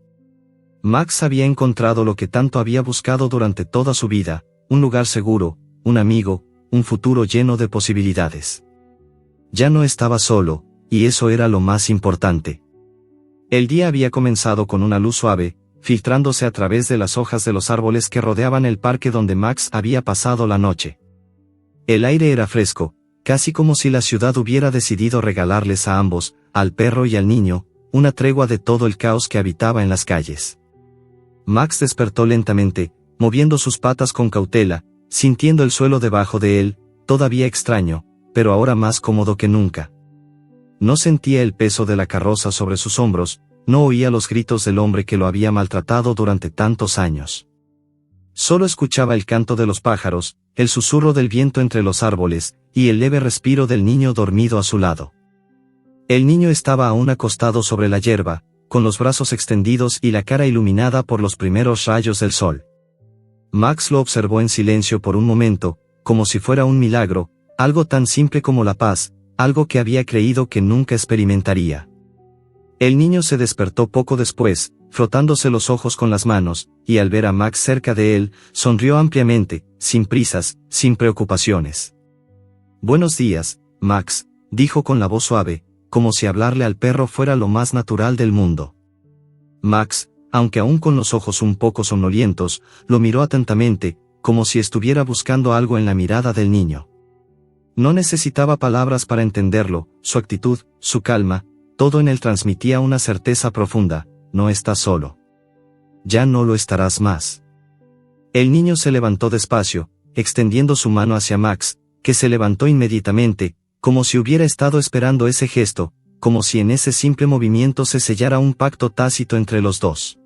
Max había encontrado lo que tanto había buscado durante toda su vida, un lugar seguro, un amigo, un futuro lleno de posibilidades. Ya no estaba solo, y eso era lo más importante. El día había comenzado con una luz suave, filtrándose a través de las hojas de los árboles que rodeaban el parque donde Max había pasado la noche. El aire era fresco, casi como si la ciudad hubiera decidido regalarles a ambos, al perro y al niño, una tregua de todo el caos que habitaba en las calles. Max despertó lentamente, moviendo sus patas con cautela, sintiendo el suelo debajo de él, todavía extraño, pero ahora más cómodo que nunca. No sentía el peso de la carroza sobre sus hombros, no oía los gritos del hombre que lo había maltratado durante tantos años. Solo escuchaba el canto de los pájaros, el susurro del viento entre los árboles, y el leve respiro del niño dormido a su lado. El niño estaba aún acostado sobre la hierba, con los brazos extendidos y la cara iluminada por los primeros rayos del sol. Max lo observó en silencio por un momento, como si fuera un milagro, algo tan simple como la paz, algo que había creído que nunca experimentaría. El niño se despertó poco después, frotándose los ojos con las manos, y al ver a Max cerca de él, sonrió ampliamente, sin prisas, sin preocupaciones. «Buenos días, Max», dijo con la voz suave, como si hablarle al perro fuera lo más natural del mundo. Max, aunque aún con los ojos un poco somnolientos, lo miró atentamente, como si estuviera buscando algo en la mirada del niño. No necesitaba palabras para entenderlo, su actitud, su calma, todo en él transmitía una certeza profunda: no estás solo. Ya no lo estarás más. El niño se levantó despacio, extendiendo su mano hacia Max, que se levantó inmediatamente, como si hubiera estado esperando ese gesto, como si en ese simple movimiento se sellara un pacto tácito entre los dos.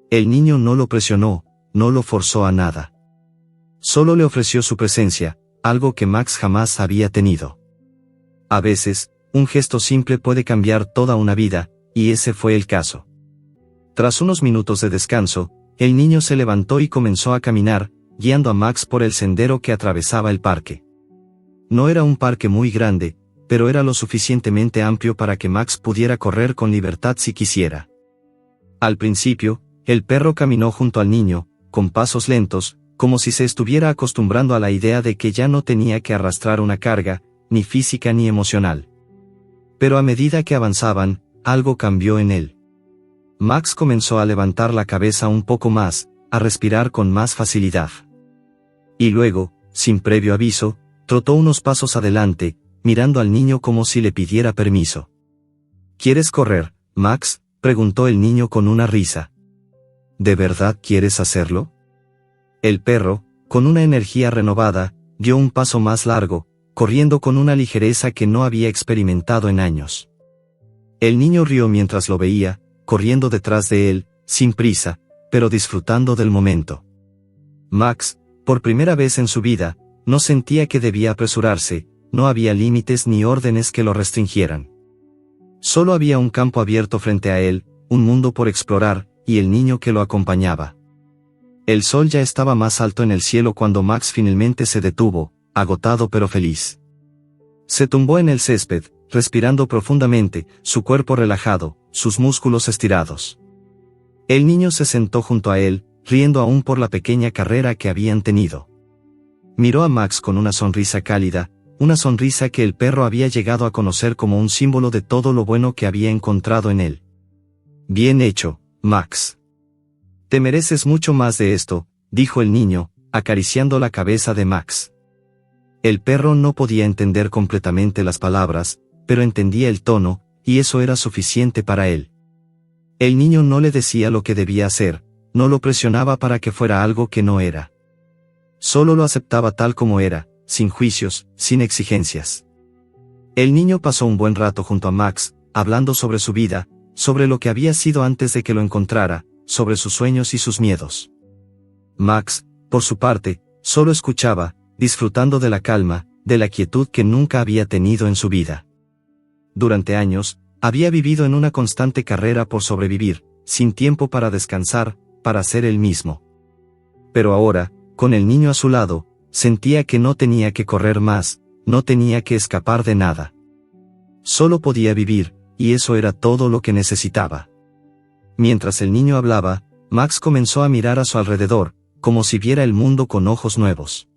El niño no lo presionó, no lo forzó a nada. Solo le ofreció su presencia, algo que Max jamás había tenido. A veces, un gesto simple puede cambiar toda una vida, y ese fue el caso. Tras unos minutos de descanso, el niño se levantó y comenzó a caminar, guiando a Max por el sendero que atravesaba el parque. No era un parque muy grande, pero era lo suficientemente amplio para que Max pudiera correr con libertad si quisiera. Al principio, el perro caminó junto al niño, con pasos lentos, como si se estuviera acostumbrando a la idea de que ya no tenía que arrastrar una carga, ni física ni emocional. Pero a medida que avanzaban, algo cambió en él. Max comenzó a levantar la cabeza un poco más, a respirar con más facilidad. Y luego, sin previo aviso, trotó unos pasos adelante, mirando al niño como si le pidiera permiso. ¿Quieres correr, Max?, preguntó el niño con una risa. ¿De verdad quieres hacerlo? El perro, con una energía renovada, dio un paso más largo, corriendo con una ligereza que no había experimentado en años. El niño rió mientras lo veía, corriendo detrás de él, sin prisa, pero disfrutando del momento. Max, por primera vez en su vida, no sentía que debía apresurarse, no había límites ni órdenes que lo restringieran. Solo había un campo abierto frente a él, un mundo por explorar, y el niño que lo acompañaba. El sol ya estaba más alto en el cielo cuando Max finalmente se detuvo, agotado pero feliz. Se tumbó en el césped, respirando profundamente, su cuerpo relajado, sus músculos estirados. El niño se sentó junto a él, riendo aún por la pequeña carrera que habían tenido. Miró a Max con una sonrisa cálida, una sonrisa que el perro había llegado a conocer como un símbolo de todo lo bueno que había encontrado en él. «Bien hecho, Max. Te mereces mucho más de esto», dijo el niño, acariciando la cabeza de Max. El perro no podía entender completamente las palabras, pero entendía el tono, y eso era suficiente para él. El niño no le decía lo que debía hacer, no lo presionaba para que fuera algo que no era. Solo lo aceptaba tal como era, sin juicios, sin exigencias. El niño pasó un buen rato junto a Max, hablando sobre su vida, sobre lo que había sido antes de que lo encontrara, sobre sus sueños y sus miedos. Max, por su parte, solo escuchaba, disfrutando de la calma, de la quietud que nunca había tenido en su vida. Durante años, había vivido en una constante carrera por sobrevivir, sin tiempo para descansar, para ser él mismo. Pero ahora, con el niño a su lado, sentía que no tenía que correr más, no tenía que escapar de nada. Solo podía vivir, y eso era todo lo que necesitaba. Mientras el niño hablaba, Max comenzó a mirar a su alrededor, como si viera el mundo con ojos nuevos.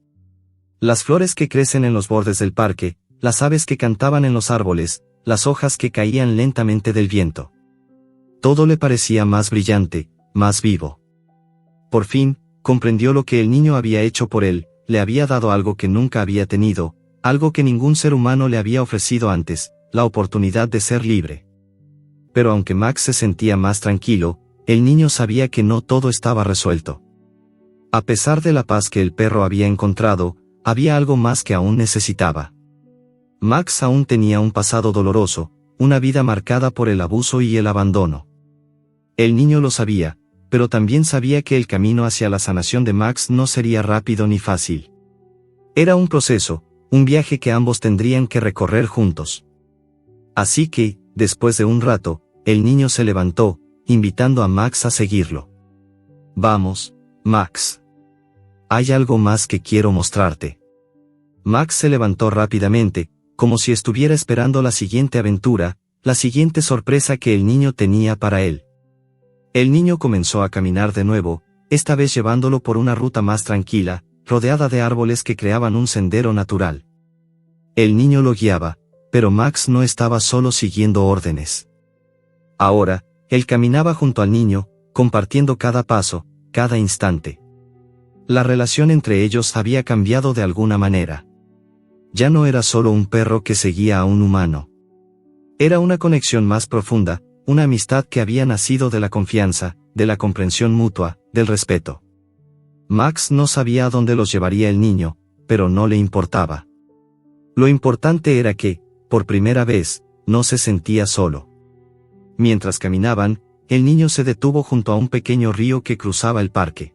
Las flores que crecen en los bordes del parque, las aves que cantaban en los árboles, las hojas que caían lentamente del viento. Todo le parecía más brillante, más vivo. Por fin, comprendió lo que el niño había hecho por él, le había dado algo que nunca había tenido, algo que ningún ser humano le había ofrecido antes, la oportunidad de ser libre. Pero aunque Max se sentía más tranquilo, el niño sabía que no todo estaba resuelto. A pesar de la paz que el perro había encontrado, había algo más que aún necesitaba. Max aún tenía un pasado doloroso, una vida marcada por el abuso y el abandono. El niño lo sabía, pero también sabía que el camino hacia la sanación de Max no sería rápido ni fácil. Era un proceso, un viaje que ambos tendrían que recorrer juntos. Así que, después de un rato, el niño se levantó, invitando a Max a seguirlo. «Vamos, Max. Hay algo más que quiero mostrarte». Max se levantó rápidamente, como si estuviera esperando la siguiente aventura, la siguiente sorpresa que el niño tenía para él. El niño comenzó a caminar de nuevo, esta vez llevándolo por una ruta más tranquila, rodeada de árboles que creaban un sendero natural. El niño lo guiaba, pero Max no estaba solo siguiendo órdenes. Ahora, él caminaba junto al niño, compartiendo cada paso, cada instante. La relación entre ellos había cambiado de alguna manera. Ya no era solo un perro que seguía a un humano. Era una conexión más profunda, una amistad que había nacido de la confianza, de la comprensión mutua, del respeto. Max no sabía a dónde los llevaría el niño, pero no le importaba. Lo importante era que, por primera vez, no se sentía solo. Mientras caminaban, el niño se detuvo junto a un pequeño río que cruzaba el parque.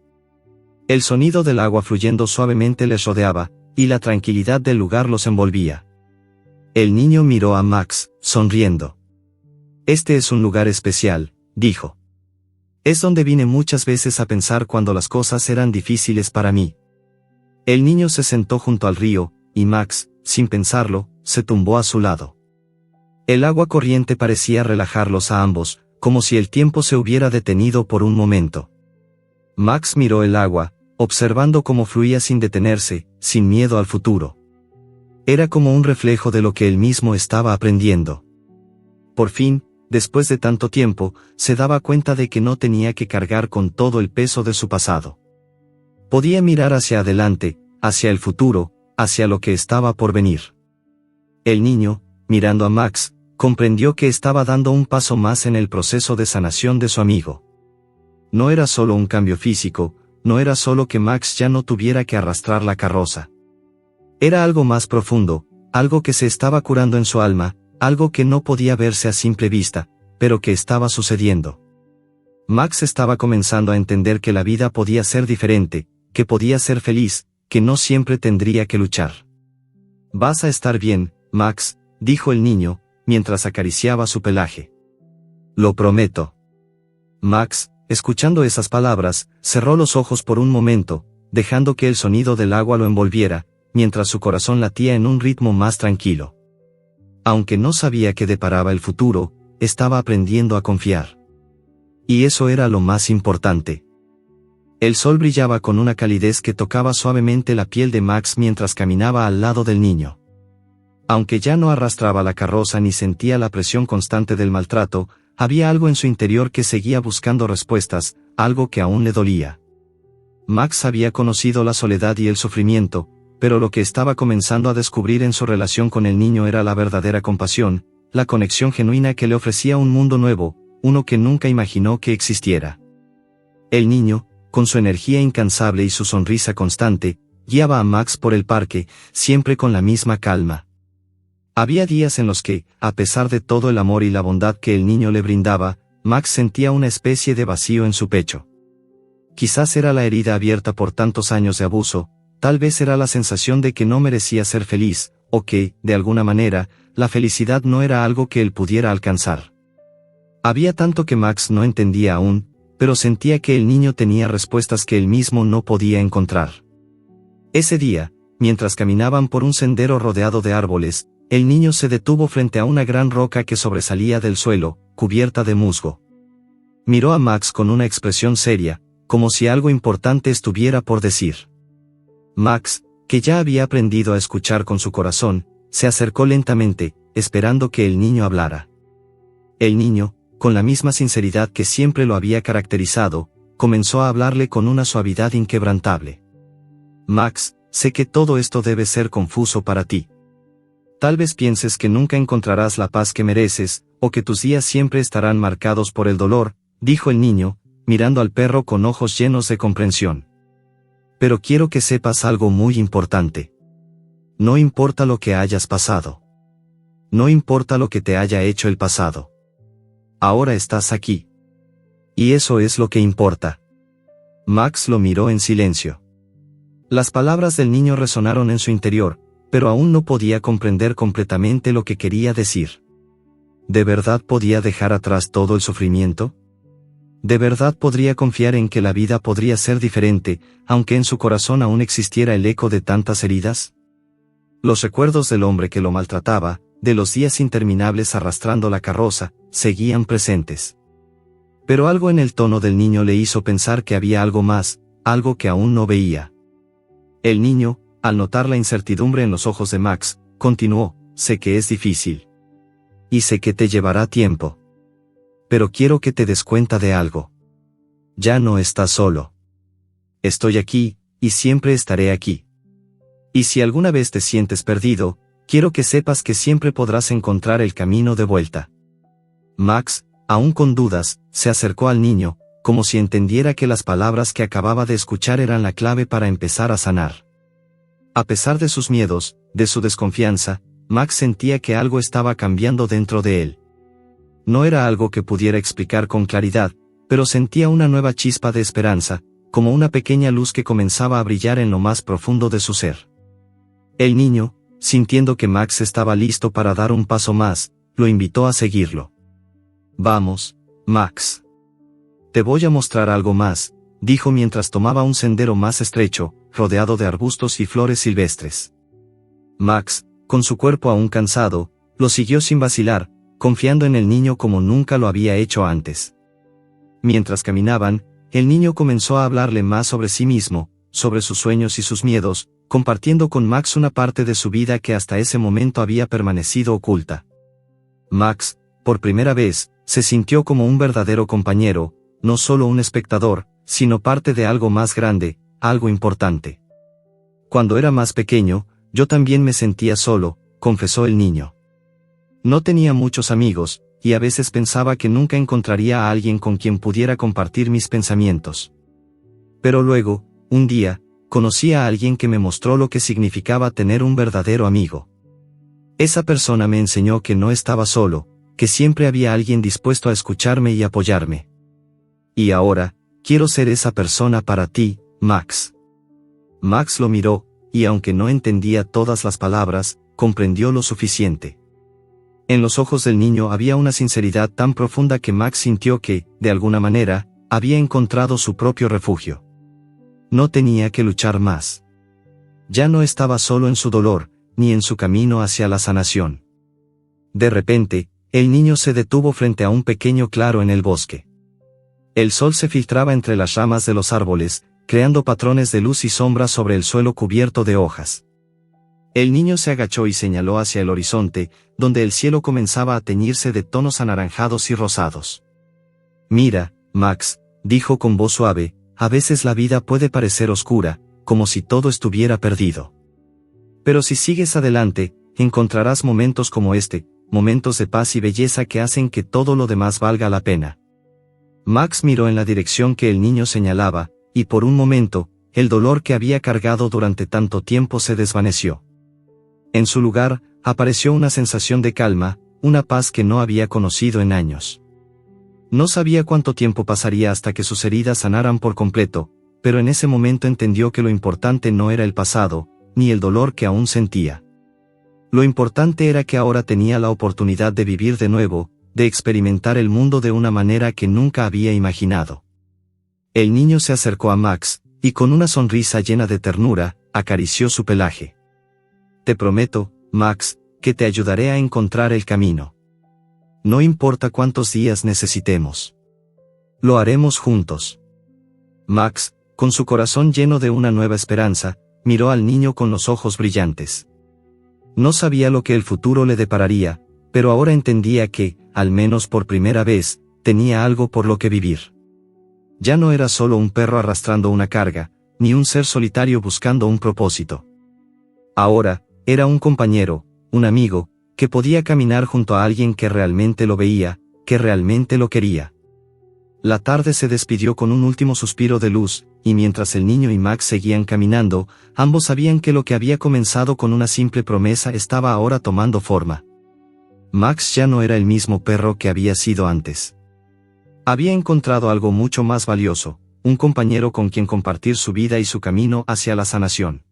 El sonido del agua fluyendo suavemente les rodeaba, y la tranquilidad del lugar los envolvía. El niño miró a Max, sonriendo. «Este es un lugar especial», dijo. «Es donde vine muchas veces a pensar cuando las cosas eran difíciles para mí». El niño se sentó junto al río, y Max, sin pensarlo, se tumbó a su lado. El agua corriente parecía relajarlos a ambos, como si el tiempo se hubiera detenido por un momento. Max miró el agua, observando cómo fluía sin detenerse, sin miedo al futuro. Era como un reflejo de lo que él mismo estaba aprendiendo. Por fin, después de tanto tiempo, se daba cuenta de que no tenía que cargar con todo el peso de su pasado. Podía mirar hacia adelante, hacia el futuro, hacia lo que estaba por venir. El niño, mirando a Max, comprendió que estaba dando un paso más en el proceso de sanación de su amigo. No era solo un cambio físico, no era solo que Max ya no tuviera que arrastrar la carroza. Era algo más profundo, algo que se estaba curando en su alma, algo que no podía verse a simple vista, pero que estaba sucediendo. Max estaba comenzando a entender que la vida podía ser diferente, que podía ser feliz, que no siempre tendría que luchar. «Vas a estar bien, Max», dijo el niño, mientras acariciaba su pelaje. «Lo prometo». Max, escuchando esas palabras, cerró los ojos por un momento, dejando que el sonido del agua lo envolviera, mientras su corazón latía en un ritmo más tranquilo. Aunque no sabía qué deparaba el futuro, estaba aprendiendo a confiar. Y eso era lo más importante. El sol brillaba con una calidez que tocaba suavemente la piel de Max mientras caminaba al lado del niño. Aunque ya no arrastraba la carroza ni sentía la presión constante del maltrato, había algo en su interior que seguía buscando respuestas, algo que aún le dolía. Max había conocido la soledad y el sufrimiento, pero lo que estaba comenzando a descubrir en su relación con el niño era la verdadera compasión, la conexión genuina que le ofrecía un mundo nuevo, uno que nunca imaginó que existiera. El niño, con su energía incansable y su sonrisa constante, guiaba a Max por el parque, siempre con la misma calma. Había días en los que, a pesar de todo el amor y la bondad que el niño le brindaba, Max sentía una especie de vacío en su pecho. Quizás era la herida abierta por tantos años de abuso, tal vez era la sensación de que no merecía ser feliz, o que, de alguna manera, la felicidad no era algo que él pudiera alcanzar. Había tanto que Max no entendía aún, pero sentía que el niño tenía respuestas que él mismo no podía encontrar. Ese día, mientras caminaban por un sendero rodeado de árboles, el niño se detuvo frente a una gran roca que sobresalía del suelo, cubierta de musgo. Miró a Max con una expresión seria, como si algo importante estuviera por decir. Max, que ya había aprendido a escuchar con su corazón, se acercó lentamente, esperando que el niño hablara. El niño, con la misma sinceridad que siempre lo había caracterizado, comenzó a hablarle con una suavidad inquebrantable. «Max, sé que todo esto debe ser confuso para ti. Tal vez pienses que nunca encontrarás la paz que mereces, o que tus días siempre estarán marcados por el dolor», dijo el niño, mirando al perro con ojos llenos de comprensión. «Pero quiero que sepas algo muy importante. No importa lo que hayas pasado. No importa lo que te haya hecho el pasado. Ahora estás aquí. Y eso es lo que importa». Max lo miró en silencio. Las palabras del niño resonaron en su interior, pero aún no podía comprender completamente lo que quería decir. ¿De verdad podía dejar atrás todo el sufrimiento? ¿De verdad podría confiar en que la vida podría ser diferente, aunque en su corazón aún existiera el eco de tantas heridas? Los recuerdos del hombre que lo maltrataba, de los días interminables arrastrando la carroza, seguían presentes. Pero algo en el tono del niño le hizo pensar que había algo más, algo que aún no veía. El niño, al notar la incertidumbre en los ojos de Max, continuó: sé que es difícil. Y sé que te llevará tiempo. Pero quiero que te des cuenta de algo. Ya no estás solo. Estoy aquí, y siempre estaré aquí. Y si alguna vez te sientes perdido, quiero que sepas que siempre podrás encontrar el camino de vuelta. Max, aún con dudas, se acercó al niño, como si entendiera que las palabras que acababa de escuchar eran la clave para empezar a sanar. A pesar de sus miedos, de su desconfianza, Max sentía que algo estaba cambiando dentro de él. No era algo que pudiera explicar con claridad, pero sentía una nueva chispa de esperanza, como una pequeña luz que comenzaba a brillar en lo más profundo de su ser. El niño, sintiendo que Max estaba listo para dar un paso más, lo invitó a seguirlo. Vamos, Max. Te voy a mostrar algo más, dijo mientras tomaba un sendero más estrecho, rodeado de arbustos y flores silvestres. Max, con su cuerpo aún cansado, lo siguió sin vacilar, confiando en el niño como nunca lo había hecho antes. Mientras caminaban, el niño comenzó a hablarle más sobre sí mismo, sobre sus sueños y sus miedos, compartiendo con Max una parte de su vida que hasta ese momento había permanecido oculta. Max, por primera vez, se sintió como un verdadero compañero, no solo un espectador, sino parte de algo más grande, algo importante. Cuando era más pequeño, yo también me sentía solo, confesó el niño. No tenía muchos amigos, y a veces pensaba que nunca encontraría a alguien con quien pudiera compartir mis pensamientos. Pero luego, un día, conocí a alguien que me mostró lo que significaba tener un verdadero amigo. Esa persona me enseñó que no estaba solo, que siempre había alguien dispuesto a escucharme y apoyarme. Y ahora, quiero ser esa persona para ti, Max. Max lo miró, y aunque no entendía todas las palabras, comprendió lo suficiente. En los ojos del niño había una sinceridad tan profunda que Max sintió que, de alguna manera, había encontrado su propio refugio. No tenía que luchar más. Ya no estaba solo en su dolor, ni en su camino hacia la sanación. De repente, el niño se detuvo frente a un pequeño claro en el bosque. El sol se filtraba entre las ramas de los árboles, creando patrones de luz y sombra sobre el suelo cubierto de hojas. El niño se agachó y señaló hacia el horizonte, donde el cielo comenzaba a teñirse de tonos anaranjados y rosados. Mira, Max, dijo con voz suave, a veces la vida puede parecer oscura, como si todo estuviera perdido. Pero si sigues adelante, encontrarás momentos como este, momentos de paz y belleza que hacen que todo lo demás valga la pena. Max miró en la dirección que el niño señalaba, y por un momento, el dolor que había cargado durante tanto tiempo se desvaneció. En su lugar, apareció una sensación de calma, una paz que no había conocido en años. No sabía cuánto tiempo pasaría hasta que sus heridas sanaran por completo, pero en ese momento entendió que lo importante no era el pasado, ni el dolor que aún sentía. Lo importante era que ahora tenía la oportunidad de vivir de nuevo, de experimentar el mundo de una manera que nunca había imaginado. El niño se acercó a Max, y con una sonrisa llena de ternura, acarició su pelaje. Te prometo, Max, que te ayudaré a encontrar el camino. No importa cuántos días necesitemos. Lo haremos juntos. Max, con su corazón lleno de una nueva esperanza, miró al niño con los ojos brillantes. No sabía lo que el futuro le depararía, pero ahora entendía que, al menos por primera vez, tenía algo por lo que vivir. Ya no era solo un perro arrastrando una carga, ni un ser solitario buscando un propósito. Ahora, era un compañero, un amigo, que podía caminar junto a alguien que realmente lo veía, que realmente lo quería. La tarde se despidió con un último suspiro de luz, y mientras el niño y Max seguían caminando, ambos sabían que lo que había comenzado con una simple promesa estaba ahora tomando forma. Max ya no era el mismo perro que había sido antes. Había encontrado algo mucho más valioso, un compañero con quien compartir su vida y su camino hacia la sanación.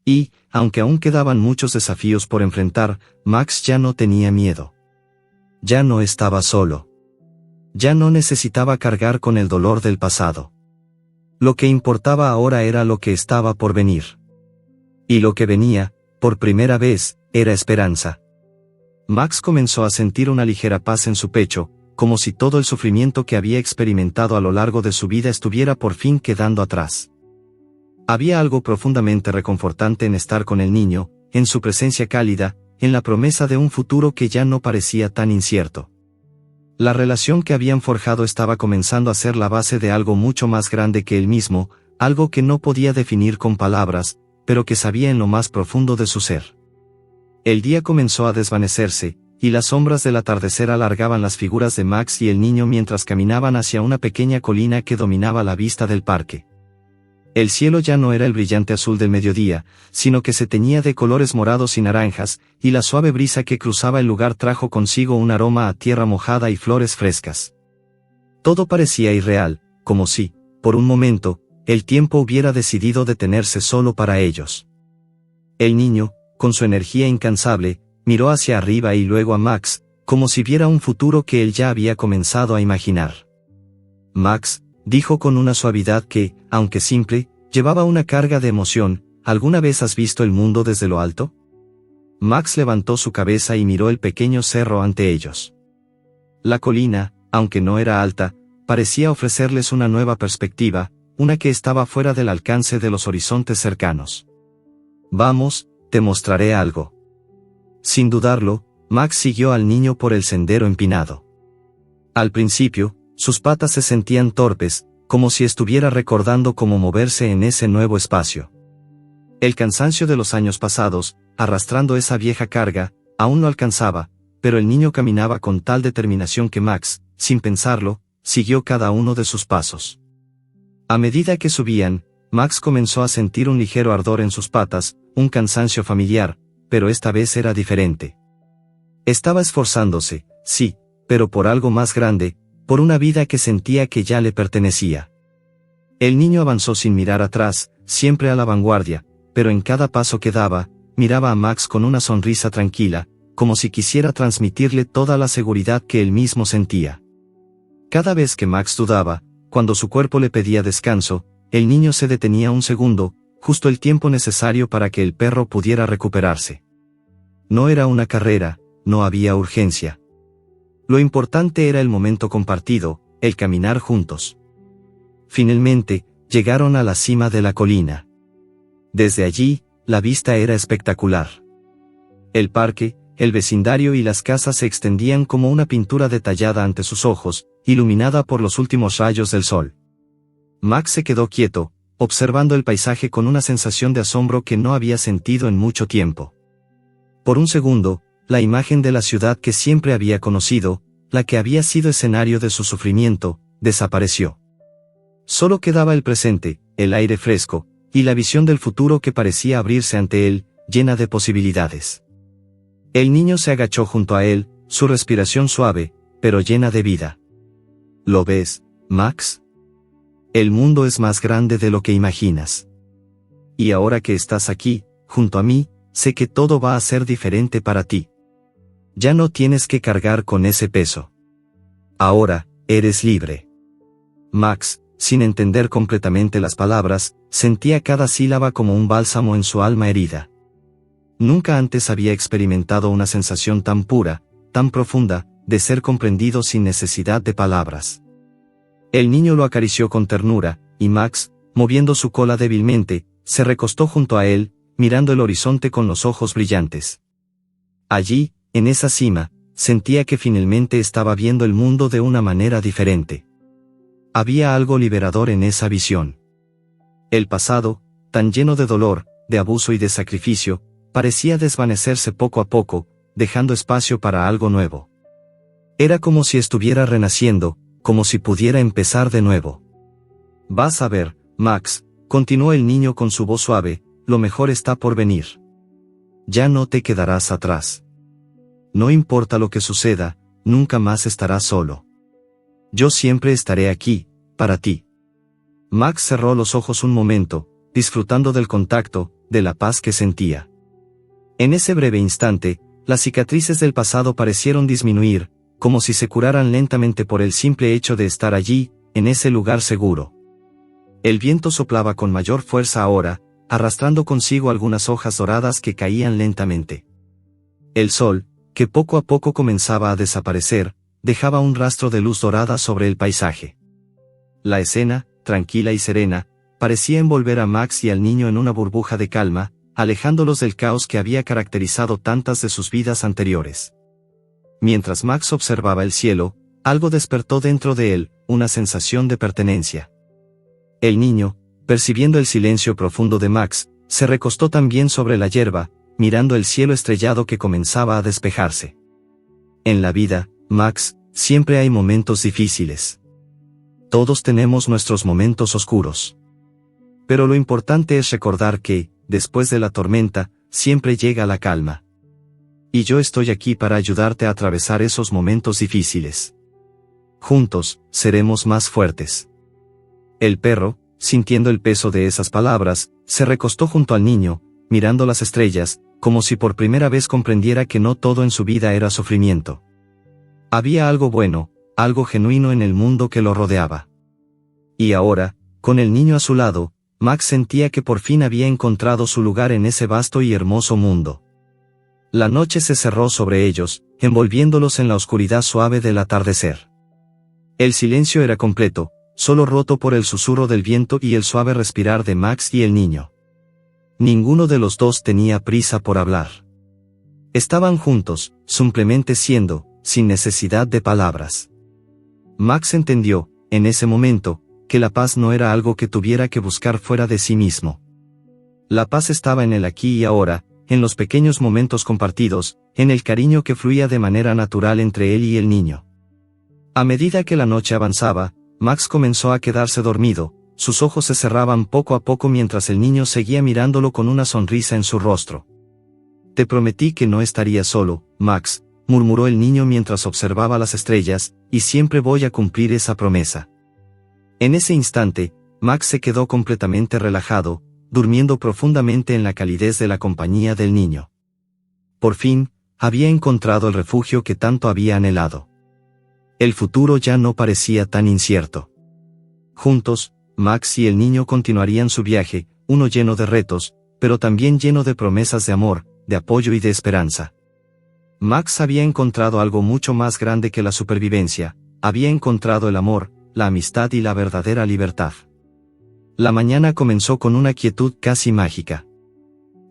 Y, aunque aún quedaban muchos desafíos por enfrentar, Max ya no tenía miedo. Ya no estaba solo. Ya no necesitaba cargar con el dolor del pasado. Lo que importaba ahora era lo que estaba por venir. Y lo que venía, por primera vez, era esperanza. Max comenzó a sentir una ligera paz en su pecho, como si todo el sufrimiento que había experimentado a lo largo de su vida estuviera por fin quedando atrás. Había algo profundamente reconfortante en estar con el niño, en su presencia cálida, en la promesa de un futuro que ya no parecía tan incierto. La relación que habían forjado estaba comenzando a ser la base de algo mucho más grande que él mismo, algo que no podía definir con palabras, pero que sabía en lo más profundo de su ser. El día comenzó a desvanecerse, y las sombras del atardecer alargaban las figuras de Max y el niño mientras caminaban hacia una pequeña colina que dominaba la vista del parque. El cielo ya no era el brillante azul del mediodía, sino que se teñía de colores morados y naranjas, y la suave brisa que cruzaba el lugar trajo consigo un aroma a tierra mojada y flores frescas. Todo parecía irreal, como si, por un momento, el tiempo hubiera decidido detenerse solo para ellos. El niño, con su energía incansable, miró hacia arriba y luego a Max, como si viera un futuro que él ya había comenzado a imaginar. Max, dijo con una suavidad que, aunque simple, llevaba una carga de emoción, ¿alguna vez has visto el mundo desde lo alto? Max levantó su cabeza y miró el pequeño cerro ante ellos. La colina, aunque no era alta, parecía ofrecerles una nueva perspectiva, una que estaba fuera del alcance de los horizontes cercanos. Vamos, te mostraré algo. Sin dudarlo, Max siguió al niño por el sendero empinado. Al principio, sus patas se sentían torpes, como si estuviera recordando cómo moverse en ese nuevo espacio. El cansancio de los años pasados, arrastrando esa vieja carga, aún lo alcanzaba, pero el niño caminaba con tal determinación que Max, sin pensarlo, siguió cada uno de sus pasos. A medida que subían, Max comenzó a sentir un ligero ardor en sus patas, un cansancio familiar, pero esta vez era diferente. Estaba esforzándose, sí, pero por algo más grande, por una vida que sentía que ya le pertenecía. El niño avanzó sin mirar atrás, siempre a la vanguardia, pero en cada paso que daba, miraba a Max con una sonrisa tranquila, como si quisiera transmitirle toda la seguridad que él mismo sentía. Cada vez que Max dudaba, cuando su cuerpo le pedía descanso, el niño se detenía un segundo, justo el tiempo necesario para que el perro pudiera recuperarse. No era una carrera, no había urgencia. Lo importante era el momento compartido, el caminar juntos. Finalmente, llegaron a la cima de la colina. Desde allí, la vista era espectacular. El parque, el vecindario y las casas se extendían como una pintura detallada ante sus ojos, iluminada por los últimos rayos del sol. Max se quedó quieto, observando el paisaje con una sensación de asombro que no había sentido en mucho tiempo. Por un segundo, la imagen de la ciudad que siempre había conocido, la que había sido escenario de su sufrimiento, desapareció. Solo quedaba el presente, el aire fresco, y la visión del futuro que parecía abrirse ante él, llena de posibilidades. El niño se agachó junto a él, su respiración suave, pero llena de vida. ¿Lo ves, Max? El mundo es más grande de lo que imaginas. Y ahora que estás aquí, junto a mí, sé que todo va a ser diferente para ti. Ya no tienes que cargar con ese peso. Ahora, eres libre. Max, sin entender completamente las palabras, sentía cada sílaba como un bálsamo en su alma herida. Nunca antes había experimentado una sensación tan pura, tan profunda, de ser comprendido sin necesidad de palabras. El niño lo acarició con ternura, y Max, moviendo su cola débilmente, se recostó junto a él, mirando el horizonte con los ojos brillantes. Allí, en esa cima, sentía que finalmente estaba viendo el mundo de una manera diferente. Había algo liberador en esa visión. El pasado, tan lleno de dolor, de abuso y de sacrificio, parecía desvanecerse poco a poco, dejando espacio para algo nuevo. Era como si estuviera renaciendo, como si pudiera empezar de nuevo. Vas a ver, Max, continuó el niño con su voz suave, lo mejor está por venir. Ya no te quedarás atrás. No importa lo que suceda, nunca más estarás solo. Yo siempre estaré aquí, para ti. Max cerró los ojos un momento, disfrutando del contacto, de la paz que sentía. En ese breve instante, las cicatrices del pasado parecieron disminuir, como si se curaran lentamente por el simple hecho de estar allí, en ese lugar seguro. El viento soplaba con mayor fuerza ahora, arrastrando consigo algunas hojas doradas que caían lentamente. El sol, que poco a poco comenzaba a desaparecer, dejaba un rastro de luz dorada sobre el paisaje. La escena, tranquila y serena, parecía envolver a Max y al niño en una burbuja de calma, alejándolos del caos que había caracterizado tantas de sus vidas anteriores. Mientras Max observaba el cielo, algo despertó dentro de él, una sensación de pertenencia. El niño, percibiendo el silencio profundo de Max, se recostó también sobre la hierba, mirando el cielo estrellado que comenzaba a despejarse. En la vida, Max, siempre hay momentos difíciles. Todos tenemos nuestros momentos oscuros. Pero lo importante es recordar que, después de la tormenta, siempre llega la calma. Y yo estoy aquí para ayudarte a atravesar esos momentos difíciles. Juntos, seremos más fuertes. El perro, sintiendo el peso de esas palabras, se recostó junto al niño, mirando las estrellas, como si por primera vez comprendiera que no todo en su vida era sufrimiento. Había algo bueno, algo genuino en el mundo que lo rodeaba. Y ahora, con el niño a su lado, Max sentía que por fin había encontrado su lugar en ese vasto y hermoso mundo. La noche se cerró sobre ellos, envolviéndolos en la oscuridad suave del atardecer. El silencio era completo, solo roto por el susurro del viento y el suave respirar de Max y el niño. Ninguno de los dos tenía prisa por hablar. Estaban juntos, simplemente siendo, sin necesidad de palabras. Max entendió, en ese momento, que la paz no era algo que tuviera que buscar fuera de sí mismo. La paz estaba en el aquí y ahora, en los pequeños momentos compartidos, en el cariño que fluía de manera natural entre él y el niño. A medida que la noche avanzaba, Max comenzó a quedarse dormido, sus ojos se cerraban poco a poco mientras el niño seguía mirándolo con una sonrisa en su rostro. Te prometí que no estaría solo, Max, murmuró el niño mientras observaba las estrellas, y siempre voy a cumplir esa promesa. En ese instante, Max se quedó completamente relajado, durmiendo profundamente en la calidez de la compañía del niño. Por fin, había encontrado el refugio que tanto había anhelado. El futuro ya no parecía tan incierto. Juntos, Max y el niño continuarían su viaje, uno lleno de retos, pero también lleno de promesas de amor, de apoyo y de esperanza. Max había encontrado algo mucho más grande que la supervivencia, había encontrado el amor, la amistad y la verdadera libertad. La mañana comenzó con una quietud casi mágica.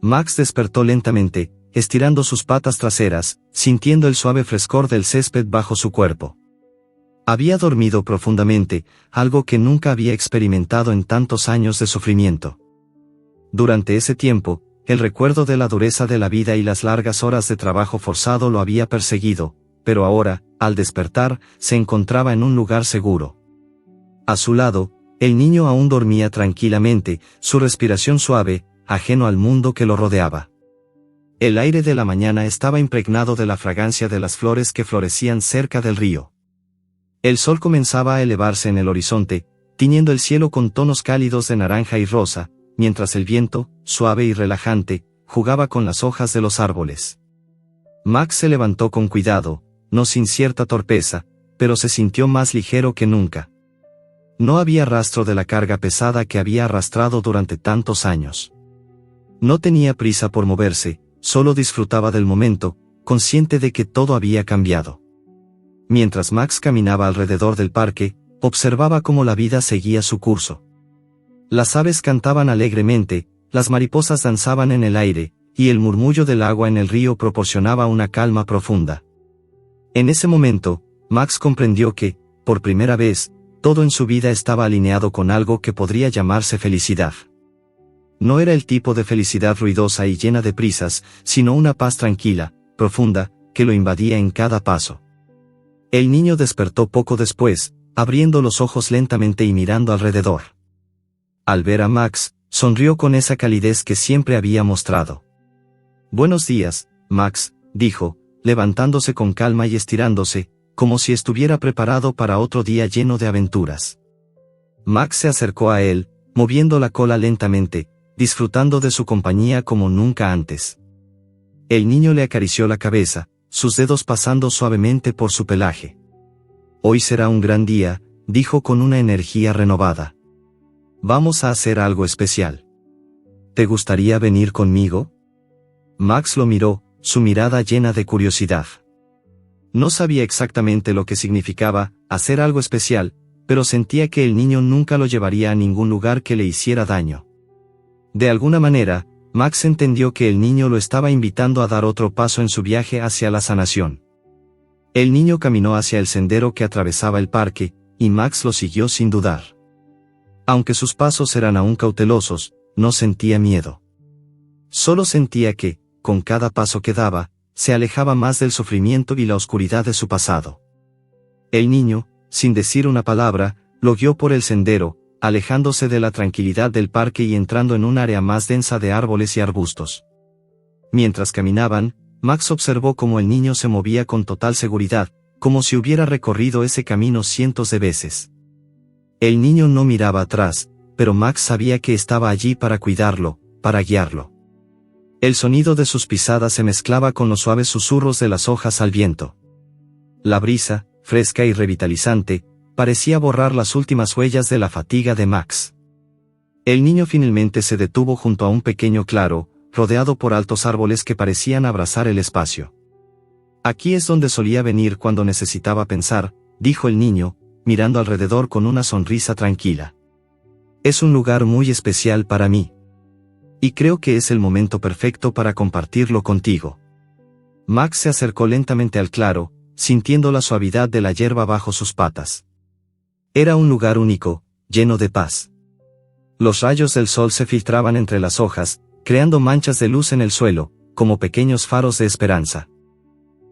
Max despertó lentamente, estirando sus patas traseras, sintiendo el suave frescor del césped bajo su cuerpo. Había dormido profundamente, algo que nunca había experimentado en tantos años de sufrimiento. Durante ese tiempo, el recuerdo de la dureza de la vida y las largas horas de trabajo forzado lo había perseguido, pero ahora, al despertar, se encontraba en un lugar seguro. A su lado, el niño aún dormía tranquilamente, su respiración suave, ajeno al mundo que lo rodeaba. El aire de la mañana estaba impregnado de la fragancia de las flores que florecían cerca del río. El sol comenzaba a elevarse en el horizonte, tiñendo el cielo con tonos cálidos de naranja y rosa, mientras el viento, suave y relajante, jugaba con las hojas de los árboles. Max se levantó con cuidado, no sin cierta torpeza, pero se sintió más ligero que nunca. No había rastro de la carga pesada que había arrastrado durante tantos años. No tenía prisa por moverse, solo disfrutaba del momento, consciente de que todo había cambiado. Mientras Max caminaba alrededor del parque, observaba cómo la vida seguía su curso. Las aves cantaban alegremente, las mariposas danzaban en el aire, y el murmullo del agua en el río proporcionaba una calma profunda. En ese momento, Max comprendió que, por primera vez, todo en su vida estaba alineado con algo que podría llamarse felicidad. No era el tipo de felicidad ruidosa y llena de prisas, sino una paz tranquila, profunda, que lo invadía en cada paso. El niño despertó poco después, abriendo los ojos lentamente y mirando alrededor. Al ver a Max, sonrió con esa calidez que siempre había mostrado. «Buenos días, Max», dijo, levantándose con calma y estirándose, como si estuviera preparado para otro día lleno de aventuras. Max se acercó a él, moviendo la cola lentamente, disfrutando de su compañía como nunca antes. El niño le acarició la cabeza, sus dedos pasando suavemente por su pelaje. «Hoy será un gran día», dijo con una energía renovada. «Vamos a hacer algo especial. ¿Te gustaría venir conmigo?» Max lo miró, su mirada llena de curiosidad. No sabía exactamente lo que significaba hacer algo especial, pero sentía que el niño nunca lo llevaría a ningún lugar que le hiciera daño. De alguna manera, Max entendió que el niño lo estaba invitando a dar otro paso en su viaje hacia la sanación. El niño caminó hacia el sendero que atravesaba el parque, y Max lo siguió sin dudar. Aunque sus pasos eran aún cautelosos, no sentía miedo. Solo sentía que, con cada paso que daba, se alejaba más del sufrimiento y la oscuridad de su pasado. El niño, sin decir una palabra, lo guió por el sendero, alejándose de la tranquilidad del parque y entrando en un área más densa de árboles y arbustos. Mientras caminaban, Max observó cómo el niño se movía con total seguridad, como si hubiera recorrido ese camino cientos de veces. El niño no miraba atrás, pero Max sabía que estaba allí para cuidarlo, para guiarlo. El sonido de sus pisadas se mezclaba con los suaves susurros de las hojas al viento. La brisa, fresca y revitalizante, parecía borrar las últimas huellas de la fatiga de Max. El niño finalmente se detuvo junto a un pequeño claro, rodeado por altos árboles que parecían abrazar el espacio. Aquí es donde solía venir cuando necesitaba pensar, dijo el niño, mirando alrededor con una sonrisa tranquila. Es un lugar muy especial para mí. Y creo que es el momento perfecto para compartirlo contigo. Max se acercó lentamente al claro, sintiendo la suavidad de la hierba bajo sus patas. Era un lugar único, lleno de paz. Los rayos del sol se filtraban entre las hojas, creando manchas de luz en el suelo, como pequeños faros de esperanza.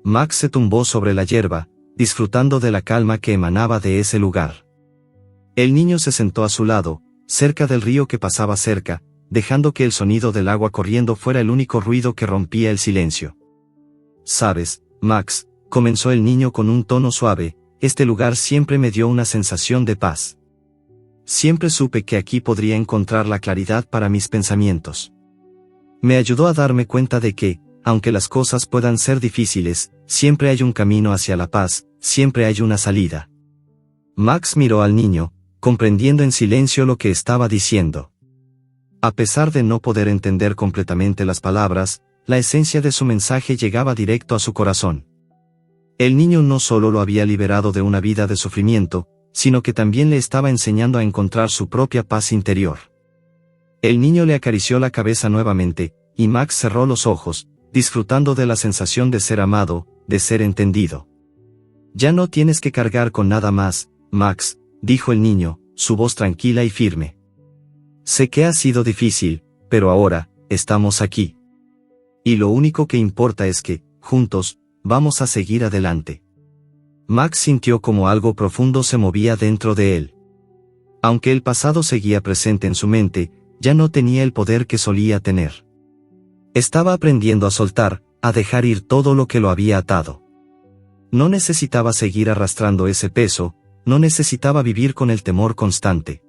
Max se tumbó sobre la hierba, disfrutando de la calma que emanaba de ese lugar. El niño se sentó a su lado, cerca del río que pasaba cerca, dejando que el sonido del agua corriendo fuera el único ruido que rompía el silencio. «Sabes, Max», comenzó el niño con un tono suave, «este lugar siempre me dio una sensación de paz. Siempre supe que aquí podría encontrar la claridad para mis pensamientos. Me ayudó a darme cuenta de que, aunque las cosas puedan ser difíciles, siempre hay un camino hacia la paz, siempre hay una salida». Max miró al niño, comprendiendo en silencio lo que estaba diciendo. A pesar de no poder entender completamente las palabras, la esencia de su mensaje llegaba directo a su corazón. El niño no solo lo había liberado de una vida de sufrimiento, sino que también le estaba enseñando a encontrar su propia paz interior. El niño le acarició la cabeza nuevamente, y Max cerró los ojos, disfrutando de la sensación de ser amado, de ser entendido. «Ya no tienes que cargar con nada más, Max», dijo el niño, su voz tranquila y firme. «Sé que ha sido difícil, pero ahora, estamos aquí. Y lo único que importa es que, juntos, vamos a seguir adelante». Max sintió como algo profundo se movía dentro de él. Aunque el pasado seguía presente en su mente, ya no tenía el poder que solía tener. Estaba aprendiendo a soltar, a dejar ir todo lo que lo había atado. No necesitaba seguir arrastrando ese peso, no necesitaba vivir con el temor constante.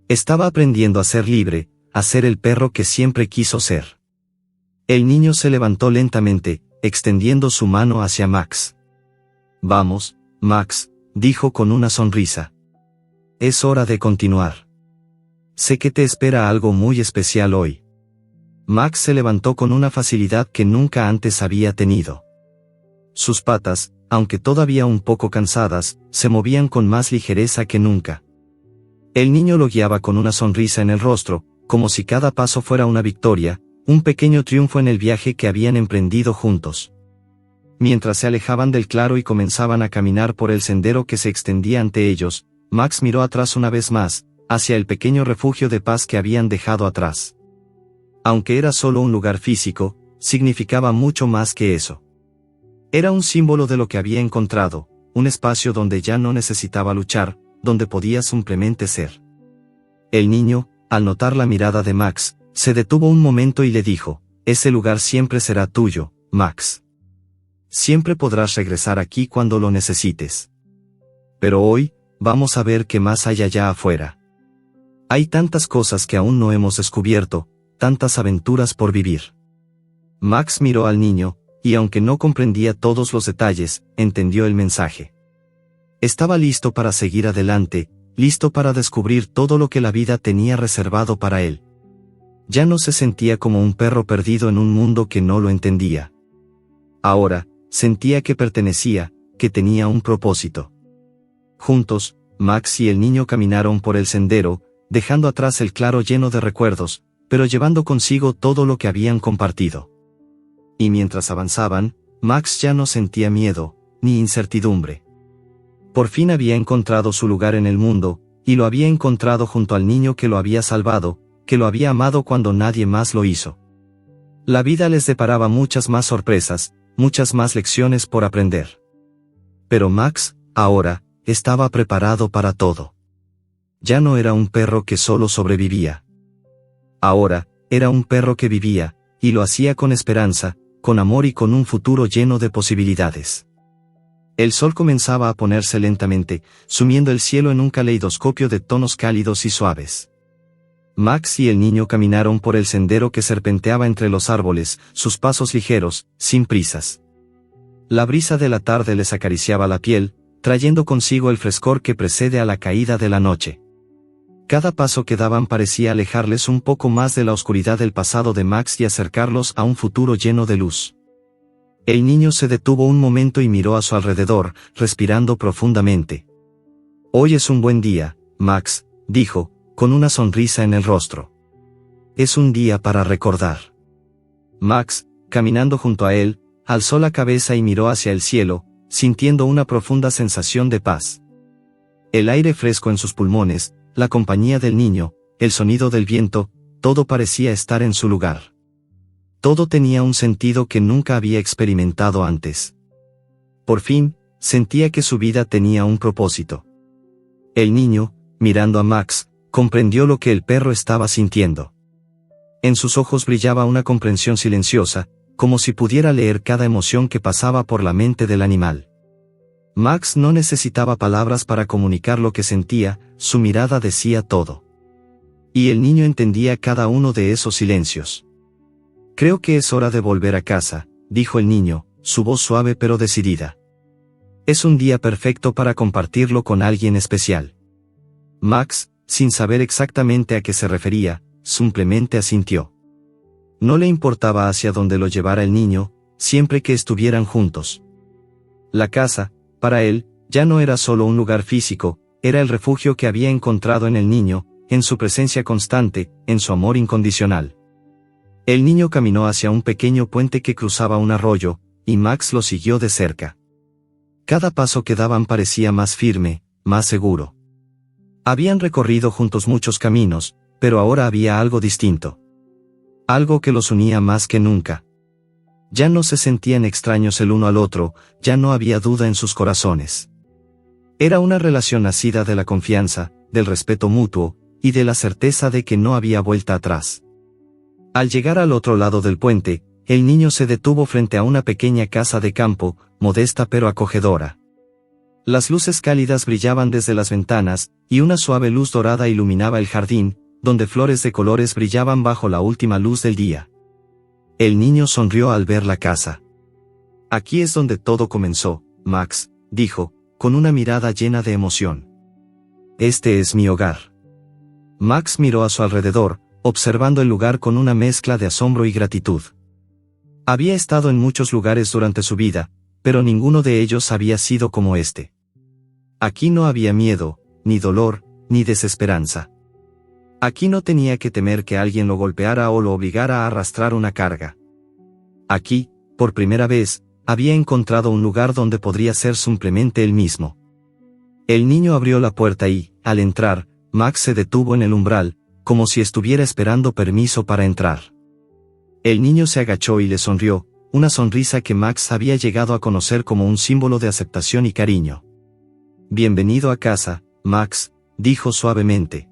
Estaba aprendiendo a ser libre, a ser el perro que siempre quiso ser. El niño se levantó lentamente, extendiendo su mano hacia Max. «Vamos, Max», dijo con una sonrisa. «Es hora de continuar. Sé que te espera algo muy especial hoy». Max se levantó con una facilidad que nunca antes había tenido. Sus patas, aunque todavía un poco cansadas, se movían con más ligereza que nunca. El niño lo guiaba con una sonrisa en el rostro, como si cada paso fuera una victoria, un pequeño triunfo en el viaje que habían emprendido juntos. Mientras se alejaban del claro y comenzaban a caminar por el sendero que se extendía ante ellos, Max miró atrás una vez más, hacia el pequeño refugio de paz que habían dejado atrás. Aunque era solo un lugar físico, significaba mucho más que eso. Era un símbolo de lo que había encontrado, un espacio donde ya no necesitaba luchar, donde podía simplemente ser. El niño, al notar la mirada de Max, se detuvo un momento y le dijo: «Ese lugar siempre será tuyo, Max. Siempre podrás regresar aquí cuando lo necesites. Pero hoy, vamos a ver qué más hay allá afuera. Hay tantas cosas que aún no hemos descubierto, tantas aventuras por vivir». Max miró al niño, y aunque no comprendía todos los detalles, entendió el mensaje. Estaba listo para seguir adelante, listo para descubrir todo lo que la vida tenía reservado para él. Ya no se sentía como un perro perdido en un mundo que no lo entendía. Ahora, sentía que pertenecía, que tenía un propósito. Juntos, Max y el niño caminaron por el sendero, dejando atrás el claro lleno de recuerdos, pero llevando consigo todo lo que habían compartido. Y mientras avanzaban, Max ya no sentía miedo, ni incertidumbre. Por fin había encontrado su lugar en el mundo, y lo había encontrado junto al niño que lo había salvado, que lo había amado cuando nadie más lo hizo. La vida les deparaba muchas más sorpresas, muchas más lecciones por aprender. Pero Max, ahora, estaba preparado para todo. Ya no era un perro que solo sobrevivía. Ahora, era un perro que vivía, y lo hacía con esperanza, con amor y con un futuro lleno de posibilidades. El sol comenzaba a ponerse lentamente, sumiendo el cielo en un caleidoscopio de tonos cálidos y suaves. Max y el niño caminaron por el sendero que serpenteaba entre los árboles, sus pasos ligeros, sin prisas. La brisa de la tarde les acariciaba la piel, trayendo consigo el frescor que precede a la caída de la noche. Cada paso que daban parecía alejarles un poco más de la oscuridad del pasado de Max y acercarlos a un futuro lleno de luz. El niño se detuvo un momento y miró a su alrededor, respirando profundamente. «Hoy es un buen día, Max», dijo, con una sonrisa en el rostro. «Es un día para recordar». Max, caminando junto a él, alzó la cabeza y miró hacia el cielo, sintiendo una profunda sensación de paz. El aire fresco en sus pulmones, la compañía del niño, el sonido del viento, todo parecía estar en su lugar. Todo tenía un sentido que nunca había experimentado antes. Por fin, sentía que su vida tenía un propósito. El niño, mirando a Max, comprendió lo que el perro estaba sintiendo. En sus ojos brillaba una comprensión silenciosa, como si pudiera leer cada emoción que pasaba por la mente del animal. Max no necesitaba palabras para comunicar lo que sentía, su mirada decía todo. Y el niño entendía cada uno de esos silencios. «Creo que es hora de volver a casa», dijo el niño, su voz suave pero decidida. «Es un día perfecto para compartirlo con alguien especial». Max, sin saber exactamente a qué se refería, simplemente asintió. No le importaba hacia dónde lo llevara el niño, siempre que estuvieran juntos. La casa, para él, ya no era solo un lugar físico, era el refugio que había encontrado en el niño, en su presencia constante, en su amor incondicional. El niño caminó hacia un pequeño puente que cruzaba un arroyo, y Max lo siguió de cerca. Cada paso que daban parecía más firme, más seguro. Habían recorrido juntos muchos caminos, pero ahora había algo distinto. Algo que los unía más que nunca. Ya no se sentían extraños el uno al otro, ya no había duda en sus corazones. Era una relación nacida de la confianza, del respeto mutuo, y de la certeza de que no había vuelta atrás. Al llegar al otro lado del puente, el niño se detuvo frente a una pequeña casa de campo, modesta pero acogedora. Las luces cálidas brillaban desde las ventanas, y una suave luz dorada iluminaba el jardín, donde flores de colores brillaban bajo la última luz del día. El niño sonrió al ver la casa. «Aquí es donde todo comenzó, Max», dijo, con una mirada llena de emoción. «Este es mi hogar». Max miró a su alrededor, observando el lugar con una mezcla de asombro y gratitud. Había estado en muchos lugares durante su vida, pero ninguno de ellos había sido como este. Aquí no había miedo, ni dolor, ni desesperanza. Aquí no tenía que temer que alguien lo golpeara o lo obligara a arrastrar una carga. Aquí, por primera vez, había encontrado un lugar donde podría ser simplemente él mismo. El niño abrió la puerta y, al entrar, Max se detuvo en el umbral, como si estuviera esperando permiso para entrar. El niño se agachó y le sonrió, una sonrisa que Max había llegado a conocer como un símbolo de aceptación y cariño. «Bienvenido a casa, Max», dijo suavemente.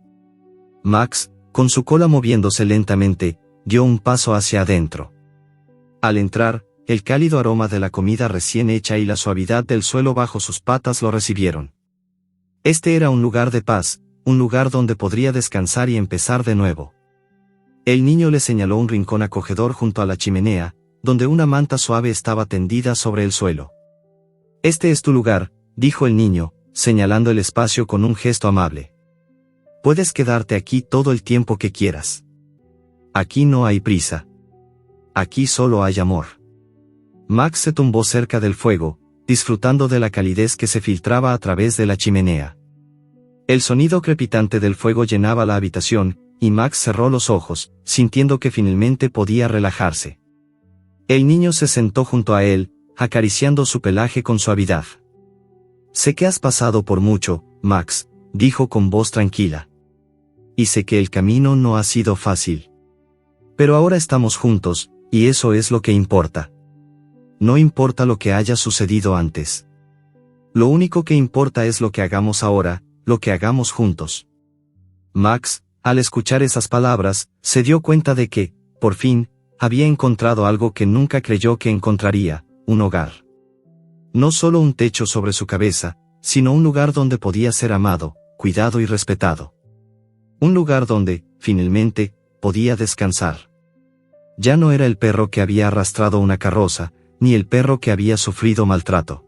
Max, con su cola moviéndose lentamente, dio un paso hacia adentro. Al entrar, el cálido aroma de la comida recién hecha y la suavidad del suelo bajo sus patas lo recibieron. Este era un lugar de paz, un lugar donde podría descansar y empezar de nuevo. El niño le señaló un rincón acogedor junto a la chimenea, donde una manta suave estaba tendida sobre el suelo. «Este es tu lugar», dijo el niño, señalando el espacio con un gesto amable. «Puedes quedarte aquí todo el tiempo que quieras. Aquí no hay prisa. Aquí solo hay amor». Max se tumbó cerca del fuego, disfrutando de la calidez que se filtraba a través de la chimenea. El sonido crepitante del fuego llenaba la habitación, y Max cerró los ojos, sintiendo que finalmente podía relajarse. El niño se sentó junto a él, acariciando su pelaje con suavidad. «Sé que has pasado por mucho, Max», dijo con voz tranquila. «Y sé que el camino no ha sido fácil. Pero ahora estamos juntos, y eso es lo que importa. No importa lo que haya sucedido antes. Lo único que importa es lo que hagamos ahora, lo que hagamos juntos». Max, al escuchar esas palabras, se dio cuenta de que, por fin, había encontrado algo que nunca creyó que encontraría: un hogar. No solo un techo sobre su cabeza, sino un lugar donde podía ser amado, cuidado y respetado. Un lugar donde, finalmente, podía descansar. Ya no era el perro que había arrastrado una carroza, ni el perro que había sufrido maltrato.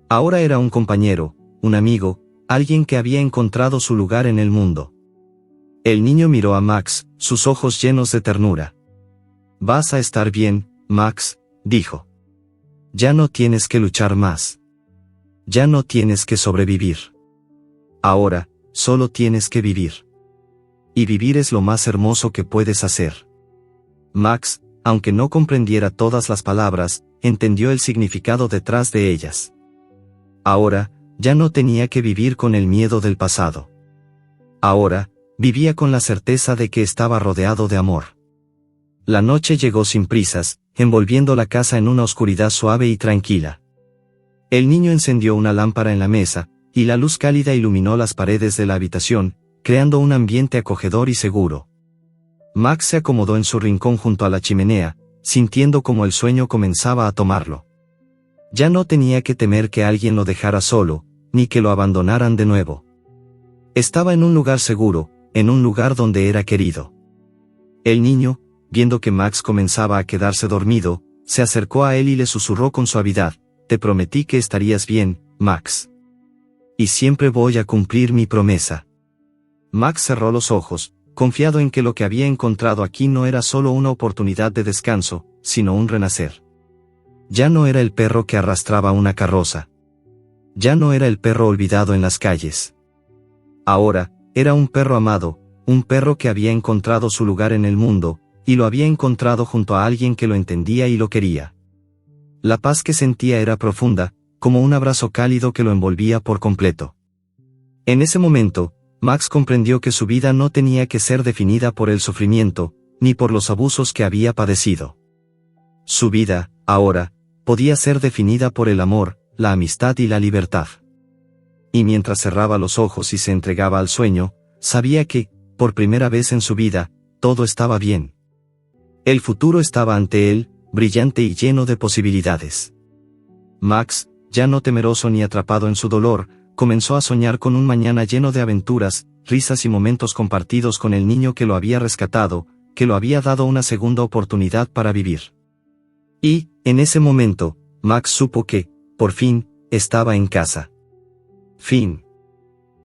Ahora era un compañero, un amigo, alguien que había encontrado su lugar en el mundo. El niño miró a Max, sus ojos llenos de ternura. «Vas a estar bien, Max», dijo. «Ya no tienes que luchar más. Ya no tienes que sobrevivir. Ahora, solo tienes que vivir. Y vivir es lo más hermoso que puedes hacer». Max, aunque no comprendiera todas las palabras, entendió el significado detrás de ellas. Ahora, ya no tenía que vivir con el miedo del pasado. Ahora, vivía con la certeza de que estaba rodeado de amor. La noche llegó sin prisas, envolviendo la casa en una oscuridad suave y tranquila. El niño encendió una lámpara en la mesa, y la luz cálida iluminó las paredes de la habitación, creando un ambiente acogedor y seguro. Max se acomodó en su rincón junto a la chimenea, sintiendo como el sueño comenzaba a tomarlo. Ya no tenía que temer que alguien lo dejara solo, ni que lo abandonaran de nuevo. Estaba en un lugar seguro, en un lugar donde era querido. El niño, viendo que Max comenzaba a quedarse dormido, se acercó a él y le susurró con suavidad: «Te prometí que estarías bien, Max. Y siempre voy a cumplir mi promesa». Max cerró los ojos, confiado en que lo que había encontrado aquí no era solo una oportunidad de descanso, sino un renacer. Ya no era el perro que arrastraba una carroza. Ya no era el perro olvidado en las calles. Ahora, era un perro amado, un perro que había encontrado su lugar en el mundo, y lo había encontrado junto a alguien que lo entendía y lo quería. La paz que sentía era profunda, como un abrazo cálido que lo envolvía por completo. En ese momento, Max comprendió que su vida no tenía que ser definida por el sufrimiento, ni por los abusos que había padecido. Su vida, ahora, podía ser definida por el amor, la amistad y la libertad. Y mientras cerraba los ojos y se entregaba al sueño, sabía que, por primera vez en su vida, todo estaba bien. El futuro estaba ante él, brillante y lleno de posibilidades. Max, ya no temeroso ni atrapado en su dolor, comenzó a soñar con un mañana lleno de aventuras, risas y momentos compartidos con el niño que lo había rescatado, que lo había dado una segunda oportunidad para vivir. Y, en ese momento, Max supo que, por fin, estaba en casa. Fin.